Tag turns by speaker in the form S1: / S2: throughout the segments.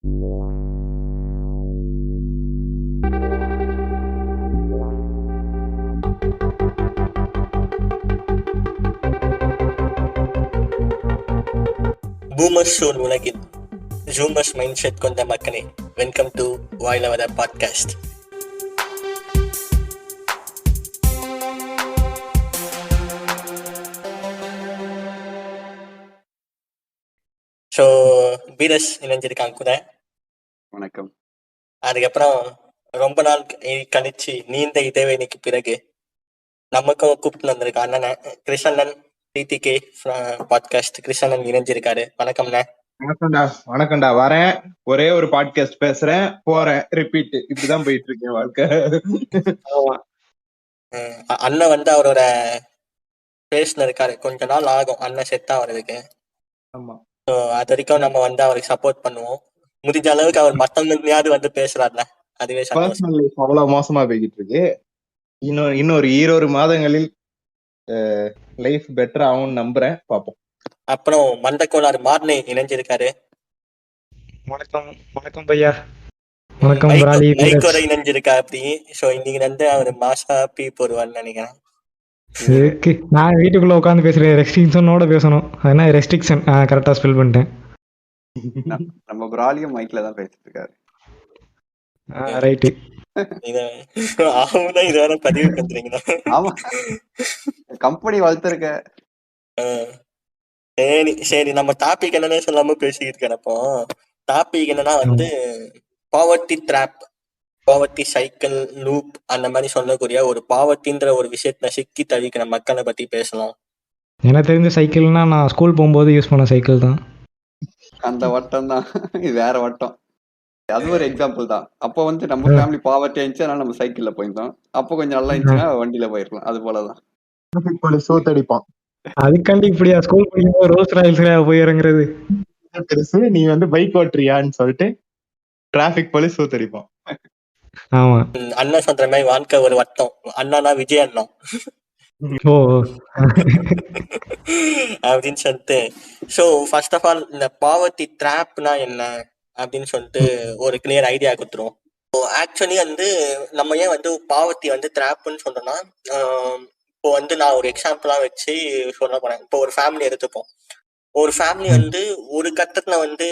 S1: Boomer shown உலகில் ஜூமர்ஸ் mind set கொண்ட மக்களே, வெல்கம் டு வாயிலவர பாட்காஸ்ட். ஸோ பீரஸ் இணைஞ்சிருக்காங்க கூட.
S2: வணக்கம்.
S1: அதுக்கப்புறம் ரொம்ப நாள் கழிச்சு நீண்ட இடைவெளிக்கு பிறகு நமக்கும் கூப்பிட்டு வந்திருக்க அண்ணனை கிருஷ்ணன் டிடிகே பாட்காஸ்ட் கிருஷ்ணன் இணைஞ்சிருக்காரு. வணக்கம்ண்ணே.
S3: வணக்கம்டா. வரேன், ஒரே ஒரு பாட்காஸ்ட் பேசுறேன், போறேன், ரிப்பீட், இப்படிதான் போயிட்டு இருக்கேன் வாழ்க்கை.
S1: அண்ணன் வந்து அவரோட பேஸ்ல இருக்காரு, கொஞ்ச நாள் ஆகும் அண்ணன் செட் ஆகிறதுக்கு.
S3: ஆமா,
S1: அது வரைக்கும் நம்ம வந்து அவருக்கு சப்போர்ட் பண்ணுவோம். முடிஞ்ச அளவுக்கு அவர் மத்தவங்களையாவது வந்து பேசுறாருல, அதுவே
S3: பர்சனல் லைஃப் அவ்வளவு மோசமா போய்கிட்டு இருக்கு. இன்னொரு 20 மாதங்களில் லைஃப் பெட்டர் ஆகும்னு நம்புறேன், பாப்போம்.
S1: அப்புறம் மண்டக்கோளாறு மார்னே இணைஞ்சிருக்காரு.
S4: வணக்கம். வணக்கம் பையா. வணக்கம் பிராலி.
S1: மைக்கோட இணைஞ்சிருக்கா அப்படி. ஸோ இன்னைக்கு வந்து அவர் மாசா பீ போடுவார்னு நினைக்கிறேன்.
S4: நான் வீட்டுக்குள்ள உட்காந்து பேசுறேன், ரெஸ்ட்ரிக்ஷனோட பேசணும். அதனால ரெஸ்ட்ரிக்ஷன் கரெக்டா ஸ்பெல் பண்ணிட்டேன்.
S2: நம்ம பிராலியும் மைக்ல தான் பேசிட்டு இருக்காரு.
S4: ரைட்டு.
S1: ஆமாம், இது வேற பதிவு பண்றீங்களா?
S2: ஆமா, கம்பெனி வளர்த்துருக்க.
S1: சரி சரி, நம்ம டாபிக் என்னன்னு சொல்லாம பேசிக்கிட்டு இருக்கப்போ, டாபிக் என்னன்னா வந்து poverty drop, poverty cycle loop, அந்த மாதிரி சொல்லக்கூடிய ஒரு பாவர்ட்டின்ற ஒரு விஷயத்த சிக்கி தவிக்கிற மக்களை பத்தி பேசலாம்.
S4: எனக்கு தெரிஞ்ச சைக்கிள்னா நான் ஸ்கூல் போகும்போது யூஸ் பண்ண சைக்கிள் தான்.
S2: அந்த வட்டம் தான், இது வேற வட்டம். அது ஒரு எக்ஸாம்பிள் தான். அப்போ வந்து நம்ம ஃபேமிலி பாவர்ட்டி இருந்துச்சு, அதனால நம்ம சைக்கிள்ல போயிருந்தோம். அப்போ கொஞ்சம் நல்லா இருந்துச்சுன்னா வண்டியில போயிருக்கலாம். அது போலதான்
S3: சோத்தடிப்பான்.
S4: அதுக்காண்டி இப்படியா ஸ்கூல் படிக்கும்போது ரோல்ஸ் ராயல்ஸ்ல போய் இறங்குறது
S3: பெருசு. நீ வந்து பைக் ஓட்டுறியான்னு சொல்லிட்டு டிராபிக் போலீஸ் சோத்தடிப்பான்.
S4: ஆமா,
S1: அண்ணா சொல்ற மாதிரி வாழ்க்கை ஒரு வட்டம். அண்ணானா விஜய் அண்ணா
S4: ஓ
S1: அப்படின்னு சொல்லிட்டு. ஸோ ஃபர்ஸ்ட் ஆஃப் ஆல் இந்த பாவர்ட்டி ட்ராப்னா என்ன அப்படின்னு சொல்லிட்டு ஒரு கிளியர் ஐடியா கொடுத்துருவோம். ஆக்சுவலி வந்து நம்ம ஏன் வந்து பாவர்ட்டி வந்து ட்ராப்னு சொல்றோம்னா, இப்போ வந்து நான் ஒரு எக்ஸாம்பிளா வச்சு சொல்ல போறேன். இப்போ ஒரு ஃபேமிலி எடுத்துப்போம். ஒரு ஃபேமிலி வந்து ஒரு கட்டத்துல வந்து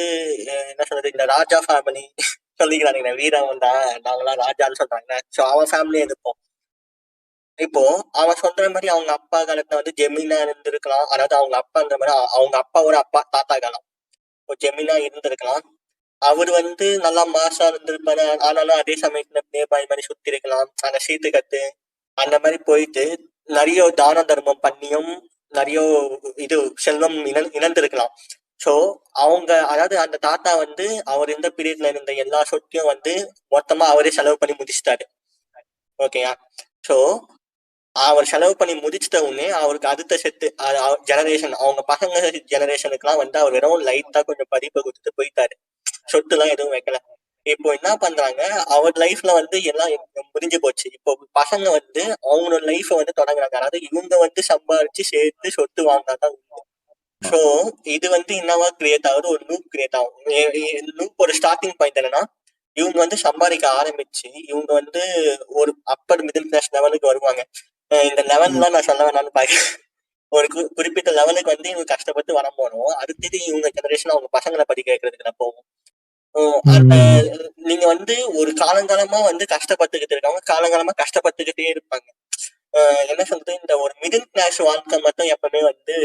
S1: என்ன சொல்றது, இந்த ராஜா ஃபேமிலி சொல்லிக்கிறாங்க, வீரன் வந்தா நாங்களாம் ராஜான்னு சொல்றாங்க. ஸோ அவன் ஃபேமிலியே எடுப்போம். இப்போ அவன் சொல்ற மாதிரி அவங்க அப்பா காலத்துல வந்து ஜெமீனா இருந்திருக்கலாம். அதாவது அவங்க அப்பான்ற மாதிரி அவங்க அப்பாவோட அப்பா தாத்தா காலம் ஜெமீனா இருந்திருக்கலாம். அவர் வந்து நல்லா மாசா இருந்திருப்பாரு. ஆனாலும் அதே சமயத்துல பிளேபாய் மாதிரி சுத்தி இருக்கலாம். அந்த சீட்டு கட்டு அந்த மாதிரி போயிட்டு நிறைய தான தர்மம் பண்ணியும் நிறைய இது செல்வம் இழந்திருக்கலாம். ஸோ அவங்க, அதாவது அந்த தாத்தா வந்து அவர் இருந்த பீரியட்ல இருந்த எல்லா சொத்தையும் வந்து மொத்தமா அவரே செலவு பண்ணி முடிச்சிட்டாரு. ஓகேயா? ஸோ அவர் செலவு பண்ணி முடிச்சிட்ட உடனே அவருக்கு அடுத்த செட்டு ஜெனரேஷன், அவங்க பசங்க ஜெனரேஷனுக்குலாம் வந்து அவர் வெறும் லைட்டா கொஞ்சம் பதிப்பை கொடுத்துட்டு போயிட்டாரு. சொட்டு எல்லாம் எதுவும் வைக்கல. இப்போ என்ன பண்றாங்க, அவர் லைஃப்ல வந்து எல்லாம் முடிஞ்சு போச்சு. இப்போ பசங்க வந்து அவங்களோட லைஃப வந்து தொடங்குறாங்க. அதாவது இவங்க வந்து சம்பாரிச்சு சேர்த்து சொத்து வாங்கினாதான் உண்டு. ஸோ இது வந்து என்னவா கிரியேட் ஆகுது, ஒரு லூப் கிரியேட் ஆகும். லூப் ஒரு ஸ்டார்டிங் பாயிண்ட் என்னன்னா, இவங்க வந்து சம்பாதிக்க ஆரம்பிச்சு இவங்க வந்து ஒரு அப்பர் மிடில் கிளாஸ் லெவலுக்கு வருவாங்க. இந்த லெவல்லாம் நான் சொல்ல வேணாம்னு பாக்கிறேன். ஒரு குறிப்பிட்ட லெவலுக்கு வந்து இவங்க கஷ்டப்பட்டு வர போனோம். அடுத்தது இவங்க ஜெனரேஷன் அவங்க பசங்களை படிக்க வைக்கிறதுக்கு நான் போவோம். அந்த நீங்க வந்து ஒரு காலங்காலமா வந்து கஷ்டப்பட்டுக்கிட்டு இருக்காங்க, காலங்காலமா கஷ்டப்பட்டுக்கிட்டே இருப்பாங்க. என்ன சொல்றது, இந்த ஒரு மிடில் கிளாஸ் வாழ்க்கை மட்டும் எப்பவுமே வந்து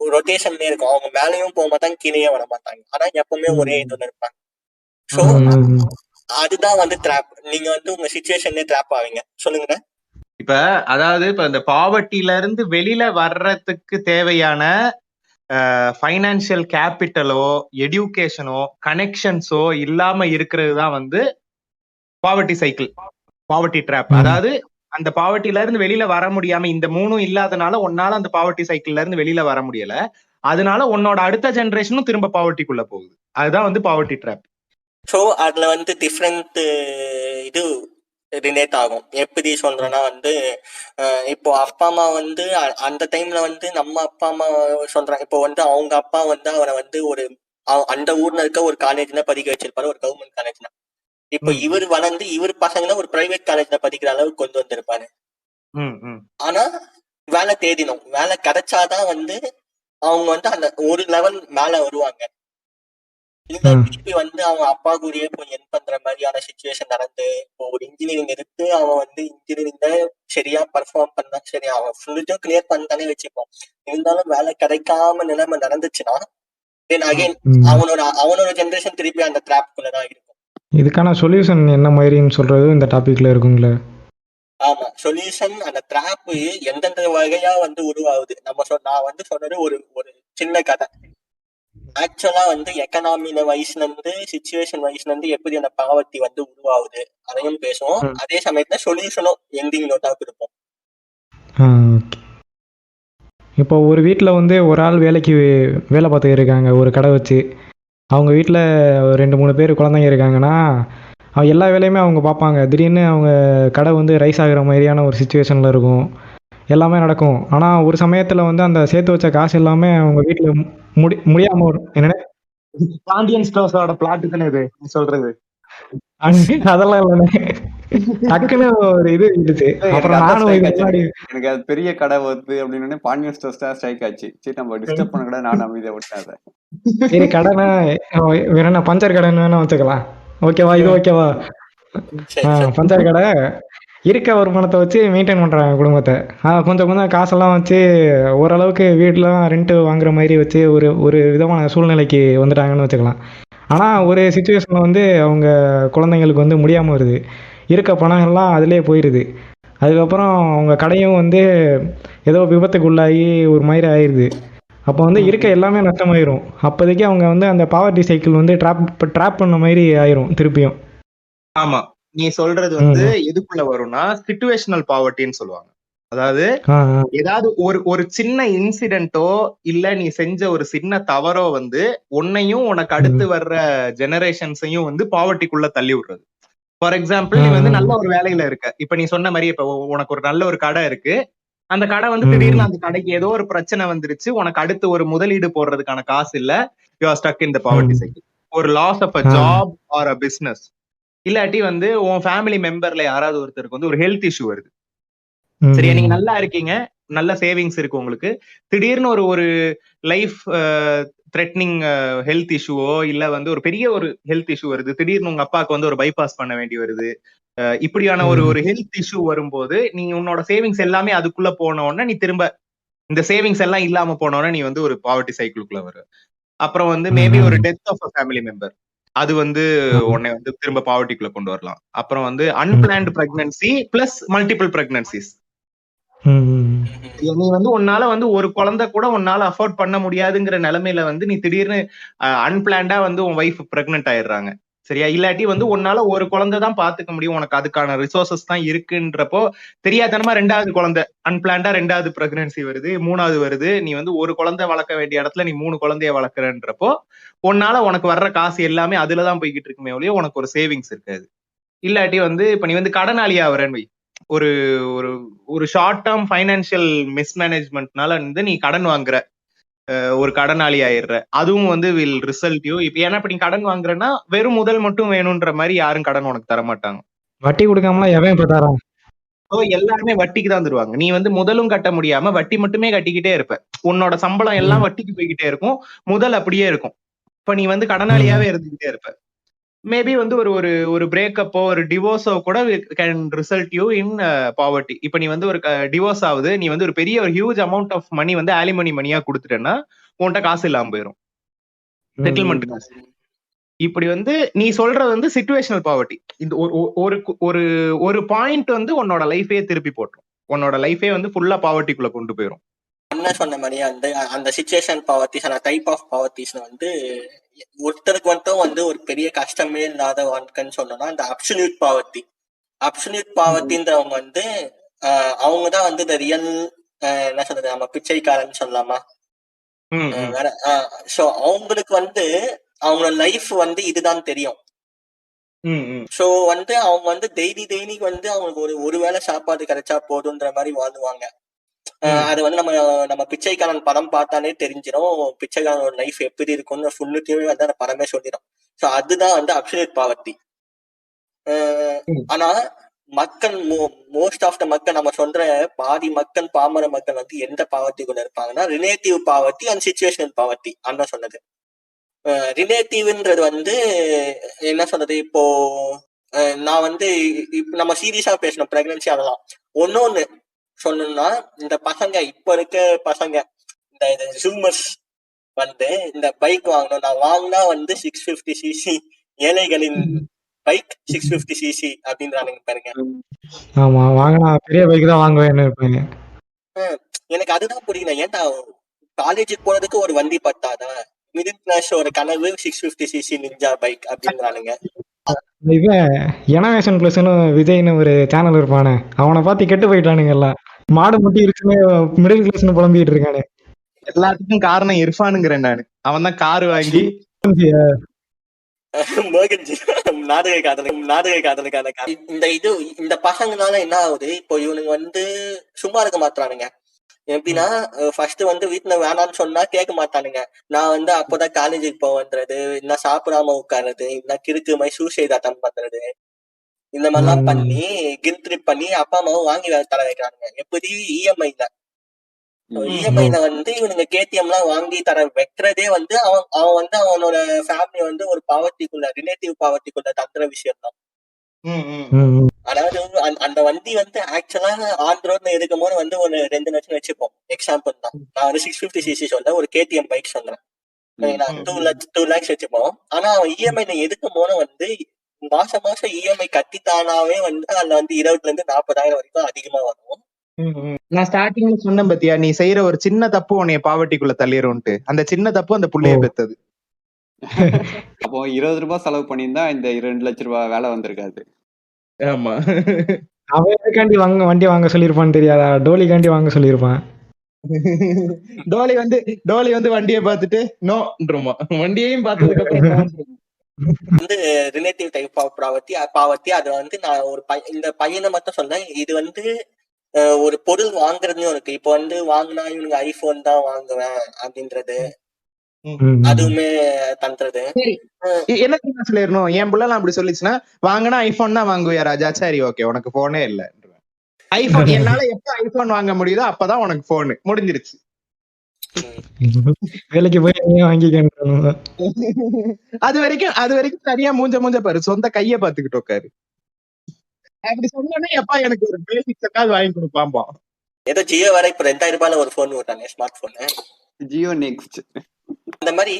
S1: ரொட்டேஷன்லயே இருக்கும். அவங்க மேலேயும் போக மாட்டாங்க, கீழேயும் வர மாட்டாங்க. ஆனா எப்பவுமே ஒரே இதுல இருப்பாங்க. ஸோ அதுதான் வந்து ட்ராப். நீங்க வந்து உங்க சிச்சுவேஷன்லயே ட்ராப் ஆவீங்க. சொல்லுங்க.
S3: இப்ப அதாவது இப்ப இந்த பாவர்ட்டில இருந்து வெளியில வர்றதுக்கு தேவையான ஃபைனான்சியல் கேபிட்டலோ எடுகேஷனோ கனெக்ஷன்ஸோ இல்லாம இருக்கிறது தான் வந்து பாவர்ட்டி சைக்கிள், பாவர்ட்டி ட்ராப். அதாவது அந்த பாவர்ட்டில இருந்து வெளியில வர முடியாம, இந்த மூணும் இல்லாதனால உன்னால அந்த பாவர்ட்டி சைக்கிள்ல இருந்து வெளியில வர முடியல. அதனால உன்னோட அடுத்த ஜெனரேஷனும் திரும்ப பாவர்ட்டிக்குள்ள போகுது. அதுதான் வந்து பாவர்ட்டி ட்ராப்.
S1: ஸோ அதுல வந்து டிஃப்ரெண்ட் இது ரிலேட் ஆகும். எப்படி சொல்றேன்னா வந்து, இப்போ அப்பா அம்மா வந்து அந்த டைம்ல வந்து நம்ம அப்பா அம்மா சொல்றாங்க. இப்போ வந்து அவங்க அப்பா வந்து அவரை வந்து ஒரு அந்த ஊர்ல இருக்க ஒரு காலேஜ்ல படிக்க வச்சிருப்பாரு, ஒரு கவர்மெண்ட் காலேஜ்ல. இப்ப
S3: ம்,
S1: இவர் வளர்ந்து இவர் பசங்களை ஒரு பிரைவேட் காலேஜ்ல படிக்கிற அளவுக்கு கொண்டு வந்திருப்பாரு.
S3: ம், ம்.
S1: ஆனா வேலை தேடினோம், வேலை கிடைச்சாதான் அவங்க அந்த ஒரு லெவல் மேல வருவாங்க. இல்ல
S4: ம்
S1: திருப்பி அவங்க அப்பா கூடயே போய் என் பண்ற மாதிரியான சுச்சுவேஷன் நடந்து, இப்போ ஒரு இன்ஜினியரிங் எடுத்து அவன் இன்ஜினியரிங்ல சரியா பர்ஃபார்ம் பண்ணா சரி, அவன் ஃபுல்லும் கிளியர் பண்ணிட்டானே வச்சுப்போம். இருந்தாலும் வேலை கிடைக்காம நிலைமை நடந்துச்சுன்னா தென்
S3: ம்.
S1: அகைன்
S4: ம்.
S1: அவனோட ஜெனரேஷன் திருப்பி அந்த ட்ராப்குள்ளதான் இருக்கும்.
S4: இதுக்கான சொல்யூஷன் என்ன மாதிரின்னு சொல்றது இந்த டாபிக்ல இருக்குங்களே.
S1: ஆமா, சொல்யூஷன் அந்த ட்ராப் எந்தெந்த வகையா உருவாகுது. நான் சொன்னது ஒரு ஒரு சின்ன கதை. ஆக்சுவலா எக்கனாமில வயசுல இருந்து சிச்சுவேஷன் வயசுல இருந்து எப்படி அந்த பாவர்ட்டி உருவாகுது அதையும் பேசுவோம்.
S3: ம்.
S1: அதே சமயத்துல சொல்யூஷனும் எண்டிங் நோட்டா கொடுப்போம்.
S4: ஓகே. இப்போ ஒரு வீட்டில் வந்து ஒரு ஆள் வேலைக்கு வேலை பார்த்துட்டு இருக்காங்க ஒரு கடை வச்சு. அவங்க வீட்டில் 2-3 பேர் குழந்தைங்க இருக்காங்கன்னா எல்லா வேலையுமே அவங்க பார்ப்பாங்க. திடீர்னு அவங்க கடை வந்து ரைஸ் ஆகுற மாதிரியான ஒரு சுச்சுவேஷனில் இருக்கும். எல்லாமே நடக்கும். ஆனால் ஒரு சமயத்தில் வந்து அந்த சேர்த்து வச்ச காசு எல்லாமே அவங்க வீட்டில் முடியாமல் வரும். என்னென்ன
S3: பாண்டியன் ஸ்டோர்ஸோட பிளாட் தானே இது நீ சொல்றது?
S4: அதெல்லாம் இல்லைண்ணே. டக்குன்னு ஒரு இது இருந்துச்சு.
S2: எனக்கு
S4: அப்புறம்
S2: அதான்
S4: நானும்
S2: ஸ்ட்ரைக்
S4: இது
S2: ஆச்சு.
S4: முன்னாடி
S2: எனக்கு அது பெரிய கடை வருது அப்படின்னு பாண்டியன் ஸ்டோர்ஸ் தான் ஸ்ட்ரைக் ஆச்சு. சரி நம்ம டிஸ்டர்ப் பண்ண கூட நான் அமைதியா விட்டேன் அதை.
S4: சரி கடைனா வேற என்ன பஞ்சர் கடைன்னு வேணா வச்சுக்கலாம். ஓகேவா? இது ஓகேவா?
S1: சரி சரி.
S4: பஞ்சர் கடை இருக்க வருமானத்தை வச்சு மெயின்டைன் பண்ணுறாங்க குடும்பத்தை. கொஞ்சம் கொஞ்சம் காசெல்லாம் வச்சு ஓரளவுக்கு வீடெலாம் ரெண்ட்டு வாங்குற மாதிரி வச்சு ஒரு ஒரு விதமான சூழ்நிலைக்கு வந்துட்டாங்கன்னு வச்சுக்கலாம். ஆனால் ஒரு சுச்சுவேஷனில் வந்து அவங்க குழந்தைங்களுக்கு வந்து முடியாமல் வருது. இருக்க பணம் எல்லாம் அதிலே போயிடுது. அதுக்கப்புறம் அவங்க கடையும் வந்து ஏதோ விபத்துக்கு உள்ளாகி ஒரு மாதிரி ஆயிடுது. அப்போ வந்து இருக்க எல்லாமே நஷ்டமாயிரும். அப்போதைக்கு அவங்க வந்து அந்த பாவர்ட்டி சைக்கிள் வந்து ட்ராப் பண்ண மாதிரி ஆயிரும் திருப்பியும்.
S3: ஆமா, நீ சொல்றது எதுக்குள்ள வரும்னா சிச்சுவேஷனல் பாவர்ட்டின்னு சொல்லுவாங்க. அதாவது ஏதாவது ஒரு சின்ன இன்சிடென்ட்டோ இல்ல நீ செஞ்ச ஒரு சின்ன தவறோ உன்னையும் உனக்கு அடுத்து வர்ற ஜெனரேஷன்ஸையும் பாவர்ட்டிக்குள்ள தள்ளி விடுறது. ஃபார் எக்ஸாம்பிள், நீ நல்ல ஒரு வேலையில இருக்க. இப்ப நீ சொன்ன மாதிரி இப்ப உனக்கு ஒரு நல்ல ஒரு கடை இருக்கு. அந்த கடை திடீர்னு அந்த கடைக்கு ஏதோ ஒரு பிரச்சனை வந்துருச்சு. உனக்கு அடுத்து ஒரு முதலீடு போடுறதுக்கான காசு இல்ல. You are stuck in the poverty cycle. ஒரு loss of a job or a business, இல்லாட்டி உன் ஃபேமிலி மெம்பர்ல யாராவது ஒருத்தருக்கு ஒரு ஹெல்த் இஷ்யூ வருது. சரியா? நீங்க நல்லா இருக்கீங்க, நல்ல சேவிங்ஸ் இருக்கு உங்களுக்கு. திடீர்னு ஒரு லைஃப் த்ரெட்னிங் ஹெல்த் இஷ்யூவோ இல்ல ஒரு பெரிய ஒரு ஹெல்த் இஷ்யூ வருது. திடீர்னு உங்க அப்பாவுக்கு ஒரு பைபாஸ் பண்ண வேண்டி வருது. இப்படியான ஒரு ஹெல்த் இஷ்யூ வரும்போது நீ உன்னோட சேவிங்ஸ் எல்லாமே அதுக்குள்ள போன உடனே நீ திரும்ப இந்த சேவிங்ஸ் எல்லாம் இல்லாம போன உடனே நீ ஒரு பாவர்ட்டி சைக்கிளுக்குள்ள வர. அப்புறம் மேபி ஒரு death of a family member, அது உன்னை திரும்ப பாவர்ட்டிக்குள்ள கொண்டு வரலாம். அப்புறம் unplanned pregnancy plus multiple pregnancies. நீ உன்னால ஒரு குழந்தை கூட உன்னால அஃபோர்ட் பண்ண முடியாதுங்கிற நிலைமையில நீ திடீர்னு அன்பிளான்டா உன் வைஃப் பிரெக்னென்ட் ஆயிடுறாங்க. சரியா? இல்லாட்டி உன்னால ஒரு குழந்தை தான் பாத்துக்க முடியும், உனக்கு அதுக்கான ரிசோர்சஸ் தான் இருக்குன்றப்போ தெரியாதனமா 2வது குழந்தை அன்பிளான்டா 2வது பிரெக்னன்சி வருது, 3வது வருது. நீ ஒரு குழந்தை வளர்க்க வேண்டிய இடத்துல நீ 3 குழந்தைய வளர்க்குறன்றப்போ உன்னால உனக்கு வர்ற காசு எல்லாமே அதுலதான் போய்கிட்டு இருக்குமே ஒழிய உனக்கு ஒரு சேவிங்ஸ் இருக்காது. இல்லாட்டி இப்ப நீ கடனாளி ஆவறன்னு வை. ஒரு ஒரு ஒரு ஷார்ட் டேர்ம் ஃபைனான்சியல் மிஸ்மேனேஜ்மெண்ட்னால நீ கடன் வாங்குற, ஒரு கடனாளி ஆயிடுற. அதுவும் வில் ரிசல்ட் யூ. இப்ப ஏன்னா இப்ப நீ கடன் வாங்குறன்னா வெறும் முதல் மட்டும் வேணும்ன்ற மாதிரி யாரும் கடன் உனக்கு தர மாட்டாங்க.
S4: வட்டி கொடுக்காமலாம் எவன் இப்ப தரான்?
S3: எல்லாருமே வட்டிக்கு தான் தருவாங்க. நீ முதலும் கட்ட முடியாம வட்டி மட்டுமே கட்டிக்கிட்டே இருப்ப. உன்னோட சம்பளம் எல்லாம் வட்டிக்கு போய்கிட்டே இருக்கும், முதல் அப்படியே இருக்கும். இப்ப நீ கடனாளியாவே இருந்துகிட்டே இருப்ப. மேபி ஒரு ஒரு பிரேக்கப்போ ஒரு டிவோர்ஸோ கூட can result you in poverty. இப்ப நீ ஒரு டிவோர்ஸ் ஆகுது, நீ ஒரு பெரிய ஒரு ஹியூஜ் அமௌண்ட் ஆஃப் மணி ஆலிமனி மணியா கொடுத்துட்டேன்னா உன்கிட்ட காசு இல்லாம போயிடும், செட்டில்மெண்ட் காசு. இப்படி நீ சொல்றது சிச்சுவேஷனல் பாவர்ட்டி. இந்த ஒரு ஒரு ஒரு பாயிண்ட் உன்னோட லைஃபே திருப்பி போட்டுரும், உன்னோட லைஃபே ஃபுல்லா பாவர்ட்டிக்குள்ள கொண்டு போயிடும்.
S1: என்ன சொன்ன மாதிரி அந்த சிச்சுவேஷன் பாவர்ட்டிஸ், அந்த டைப் ஆஃப் பாவர்ட்டிஸ் ஒருத்தருக்கு ஒரு பெரிய கஷ்டமே இல்லாத வாழ்க்கைன்னு சொன்னோம்னா அந்த அப்சல்யூட் பாவர்ட்டி. அப்சல்யூட் பாவர்ட்டின்றவங்க அவங்கதான் இந்த ரியல் என்ன சொல்றது, நம்ம பிச்சைக்காரன்னு சொல்லலாமா? வேற சோ அவங்களுக்கு அவங்களோட லைஃப் இதுதான் தெரியும். சோ அவங்க டெய்லி அவங்களுக்கு ஒரு வேளை சாப்பாடு கிடைச்சா போதுன்ற மாதிரி வாழ்வாங்க. அது வந்து நம்ம பிச்சைக்காரன் படம் பார்த்தாலே தெரிஞ்சிடும், பிச்சைக்காரனோட லைஃப் எப்படி இருக்கும்னு ஃபுல்லுத்தையுமே வந்து அந்த படமே சொல்லிடும். ஸோ அதுதான் வந்து அப்சல்யூட் பாவர்ட்டி. ஆனா மக்கள் மோஸ்ட் ஆஃப் த மக்கள், நம்ம சொல்ற பாதி மக்கள், பாமர மக்கள் வந்து எந்த பாவர்ட்டிக்குள்ள இருப்பாங்கன்னா relative poverty and situational poverty அதான் சொன்னது. ரிலேட்டிவ்ன்றது வந்து என்ன சொல்றது, இப்போ நான் வந்து இப்ப நம்ம சீரியஸா பேசணும் பிரெக்னன்சி அதெல்லாம். ஒன்னொன்னு சொல்லணும்னா, இந்த பசங்க இப்ப இருக்க பசங்க இந்த ஜூமர்ஸ் வந்து இந்த பைக் வாங்கணும், நான் வாங்கினா வந்து 650cc ஏழைகளின் பைக் 650cc அப்படின்றானுங்க பாருங்க.
S4: ஆமா, வாங்கினா பெரிய பைக் தான் வாங்குவேன்னு இருப்பாங்க.
S1: எனக்கு அதுதான் புரியல. ஏன்டா காலேஜுக்கு போறதுக்கு ஒரு வண்டி பத்தாதா? மிடில் கிளாஸ் ஒரு கனவு 650cc நிஞ்சா பைக் அப்படின்றானுங்க.
S4: இவன் எனவேஷன் பிளஸ்னு விஜய்னு ஒரு சேனல் இருப்பானே, அவனை பார்த்து கெட்டு போயிட்டானுங்க எல்லாம். மாடு முட்டி இருக்குன்னு மிடில் கிளாஸ்னு புலம்பிட்டு இருக்கானே.
S3: எல்லாத்துக்கும் காரணம் இர்ஃபானுங்கிறேன் நானு. அவன் தான் கார் வாங்கி
S1: மோகன்ஜி நாடக காதலுக்கான இந்த பசங்கனால என்ன ஆகுது, இப்போ இவனுங்க வந்து சும்மா இருக்க மாட்டானுங்க. எப்படின்னா ஃபர்ஸ்ட் வந்து வீட்டுல வேணாம்னு சொன்னா கேட்க மாட்டானுங்க. நான் வந்து அப்போதான் காலேஜுக்கு போவேன்றது, என்ன சாப்பிடாம உட்கார்றது, என்ன கிறுக்கு மாதிரி சூசைட் அட்டம் பண்றது, இந்த மாதிரிலாம் பண்ணி கில் ட்ரிப் பண்ணி அப்பா அம்மாவும் வாங்கி தர வைக்கிறானுங்க. எப்படி இஎம்ஐல இஎம்ஐல வந்து இவனுங்க கேடிஎம் எல்லாம் வாங்கி தர வைக்கிறதே வந்து அவன் வந்து அவனோட ஃபேமிலி வந்து ஒரு பாவர்ட்டிக்குள்ள, ரிலேட்டிவ் பாவர்ட்டிக்குள்ள தந்துற விஷயம் தான். அதாவது அந்த வண்டி வந்து ஆக்சுவலா ஆன் ரோட்ல இருக்கும் போது வந்து ஒரு 2 லட்சம் வச்சுப்போம், எக்ஸாம்பிள் தான். நான் ஒரு 650cc சொல்றேன், ஒரு கேடிஎம் பைக் சொல்றேன், 2 lakhs வச்சுப்போம். ஆனா அவன் இஎம்ஐல எதுக்கும் போது வந்து மாசம் இஎம்ஐ கட்டித்தானாவே வந்து அதுல வந்து 20,000 இருந்து 40,000 வரைக்கும் அதிகமா வரும்.
S3: நான் ஸ்டார்டிங்ல சொன்னேன் பத்தியா, நீ செய்யற ஒரு சின்ன தப்பு உன்னைய பாவர்ட்டிக்குள்ள தள்ளிடும்ட்டு. அந்த சின்ன தப்பு அந்த புள்ளைய பெத்தது.
S2: அப்போ 20 ரூபாய் செலவு பண்ணியிருந்தா இந்த 2 லட்சம் ரூபாய் வேலை வந்திருக்காது.
S3: ஆமா,
S4: அவன் எதுக்காண்டி வண்டி வாங்க சொல்லியிருப்பான்னு தெரியாதா? டோலிக்காண்டி வாங்க சொல்லியிருப்பான்.
S3: டோலி வந்து வண்டியை பார்த்துட்டு நோன்றமா, வண்டியையும் பார்த்ததுக்கு அப்புறம்
S1: வந்து ரிலேட்டிவ் டைப் ஆஃப் பாவர்ட்டி. அது வந்து நான் ஒரு இந்த பையனை மட்டும் சொன்னேன். இது வந்து ஒரு பொருள் வாங்குறதுன்னு இருக்கு. இப்போ வந்து வாங்கினா இவனுங்க ஐபோன் தான் வாங்குவேன் அப்படின்றது, அதுவுமே தந்துறது.
S3: என்ன சொல்லிடணும், என் பிள்ளை அப்படி சொல்லிச்சுன்னா, வாங்கினா ஐபோன் தான் வாங்குவியா ராஜா? சரி ஓகே, உனக்கு போனே இல்ல. ஐபோன் என்னால எப்ப ஐபோன் வாங்க முடியுதோ அப்பதான் உனக்கு போனு முடிஞ்சிருச்சு.
S4: வேலைக்கு போய் வாங்கிக்க.
S3: அது வரைக்கும் தனியா மூஞ்ச பாரு, சொந்த கைய பாத்துக்கிட்டு உட்காரு. அப்படி சொன்னோன்னே எப்பா எனக்கு ஒரு பேசிக் செட்டாவது வாங்கி கொடுப்பாம்பா.
S1: ஏதோ ஜியோ வர இப்ப 2000 ரூபாய்ல ஒரு போன் விட்டாங்க, ஸ்மார்ட் போன்
S2: ஜியோ நெக்ஸ்ட்.
S1: அந்த மாதிரி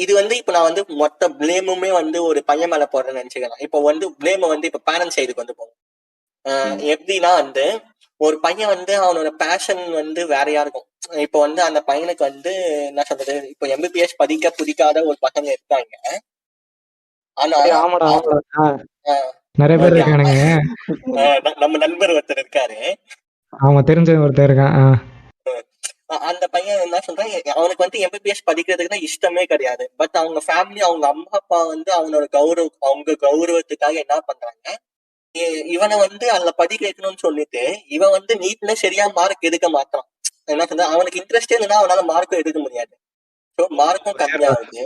S1: இது வந்து இப்ப நான் வந்து மொத்த பிளேமுமே வந்து ஒரு பையன் மேல போடுறேன்னு நினைச்சுக்கலாம். இப்போ வந்து பிளேம் வந்து இப்ப பேரண்ட்ஸ் சைடுக்கு வந்து போகும். எப்படின்னா வந்து ஒரு பையன் வந்து அவனோட பேஷன் வந்து வேறையா இருக்கும். இப்போ வந்து அந்த பையனுக்கு வந்து என்ன சொல்றது, இப்போ எம்பிபிஎஸ் படிக்க பிடிக்காத ஒரு பசங்க இருக்காங்க. ஆனா
S4: நிறைய பேர் இருக்கானுங்க.
S1: நம்ம நண்பர் ஒருத்தர் இருக்காரு,
S4: ஆமா தெரிஞ்ச ஒருத்தர் இருக்கான்.
S1: அந்த பையன் என்ன சொல்றான், அவனுக்கு வந்து எம்பிபிஎஸ் படிக்கிறதுக்கு தான் இஷ்டமே கிடையாது. பட் அவங்க ஃபேமிலி, அவங்க அம்மா அப்பா வந்து அவங்க கௌரவத்துக்காக என்ன பண்றாங்க, இவனை வந்து அதுல படிக்க வைக்கணும்னு சொல்லிட்டு இவன் வந்து நீட்ல சரியா மார்க் எடுக்க மாட்டான். என்ன சொல்ற, அவனுக்கு இன்ட்ரெஸ்டே இல்லைன்னா அவனால மார்க்கும் எடுக்க முடியாது. ஸோ மார்க்கும் கம்மியாகுது.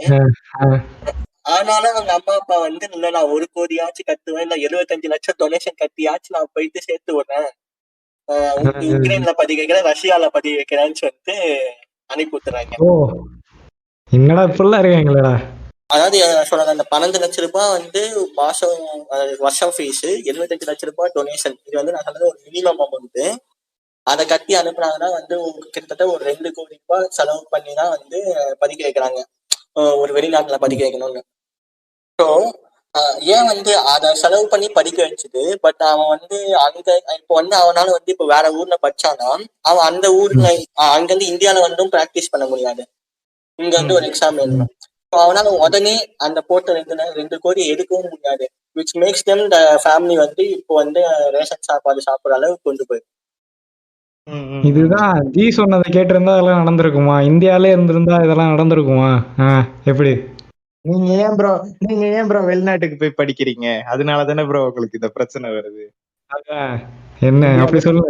S1: ஆனாலும் அவங்க அம்மா அப்பா வந்து இல்ல நான் 1 கோடியாச்சும் கட்டுவேன், இல்ல 75 லட்சம் டொனேஷன் கட்டியாச்சும் நான் போயிட்டு சேர்த்து விடுறேன், உக்ரைன்ல படிக்க வைக்கிறேன், ரஷ்யால படிக்க வைக்கிறேன்னு சொல்லிட்டு அனுப்பி விட்டுறாங்க.
S4: என்னடா இப்படிலாம் இருக்காங்களா?
S1: அதாவது சொல்றாங்க, அந்த 12 லட்சம் ரூபாய் வந்து வருஷம் ஃபீஸ், 75 லட்சம் ரூபாய் டொனேஷன். இது வந்து நான் சொன்னது ஒரு மினிமம் அமௌண்ட். அதை கட்டி அனுப்புனாங்கன்னா வந்து கிட்டத்தட்ட ஒரு 2 கோடி ரூபாய் செலவு பண்ணி தான் வந்து படிக்க வைக்கிறாங்க, ஒரு வெளிநாட்டுல படிக்க வைக்கணும்னு. ஸோ ஏன் வந்து அதை செலவு பண்ணி படிக்க வச்சுது, பட் அவன் வந்து அங்க இப்போ வந்து அவனால வந்து இப்போ வேற ஊர்ல படிச்சானா அவன் அந்த ஊர்ல அங்க இருந்து இந்தியாவில வந்தும் பிராக்டிஸ் பண்ண முடியாது, இங்க வந்து ஒரு எக்ஸாம் எழுதணும். அவனால உடனே அந்த போட்ட 2 கோடி எடுக்கவும் முடியாது. Which makes them the family வந்து இப்போ வந்து ரேஷன் சாப்பாடு சாப்பிடுற அளவுக்கு கொண்டு போய்.
S4: இதுதான் ஜி சொன்னதை கேட்டிருந்தா அதெல்லாம் நடந்திருக்குமா? இந்தியாவிலே இருந்திருந்தா இதெல்லாம் நடந்திருக்குமா? எப்படி?
S3: நீங்க ஏன் ப்ரோ வெளிநாட்டுக்கு போய் படிக்கிறீங்க? அதனால தானே ப்ரோ உங்களுக்கு இந்த பிரச்சனை வருது.
S4: அதான். என்ன அப்படி சொல்லு.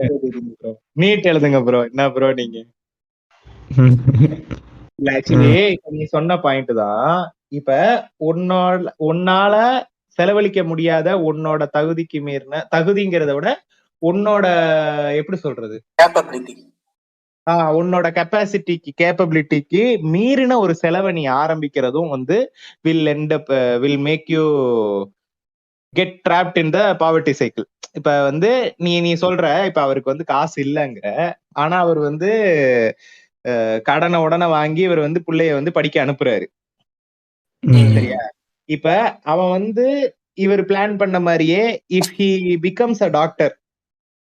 S3: நீட் எழுதுங்க ப்ரோ. என்ன ப்ரோ நீங்க? இல்ல ஆக்சுவலி இப்ப நீ சொன்ன பாயிண்ட் தான். இப்ப உன்னால செலவழிக்க முடியாத உன்னோட தகுதிக்கு மீறின தகுதிங்கிறத விட உன்னோட எப்படி சொல்றது,
S1: கேப்பபிலிட்டி.
S3: உன்னோட கெப்பாசிட்டிக்கு கேப்பபிலிட்டிக்கு மீறின ஒரு செலவை நீ ஆரம்பிக்கிறதும் வந்து will make you get trapped in the poverty cycle. இப்ப வந்து நீ சொல்ற இப்ப அவருக்கு வந்து காசு இல்லைங்க, ஆனா அவர் வந்து கடனை உடனே வாங்கி இவர் வந்து பிள்ளைய வந்து படிக்க அனுப்புறாரு. சரியா? இப்ப அவன் வந்து இவர் பிளான் பண்ண மாதிரியே if he becomes a doctor,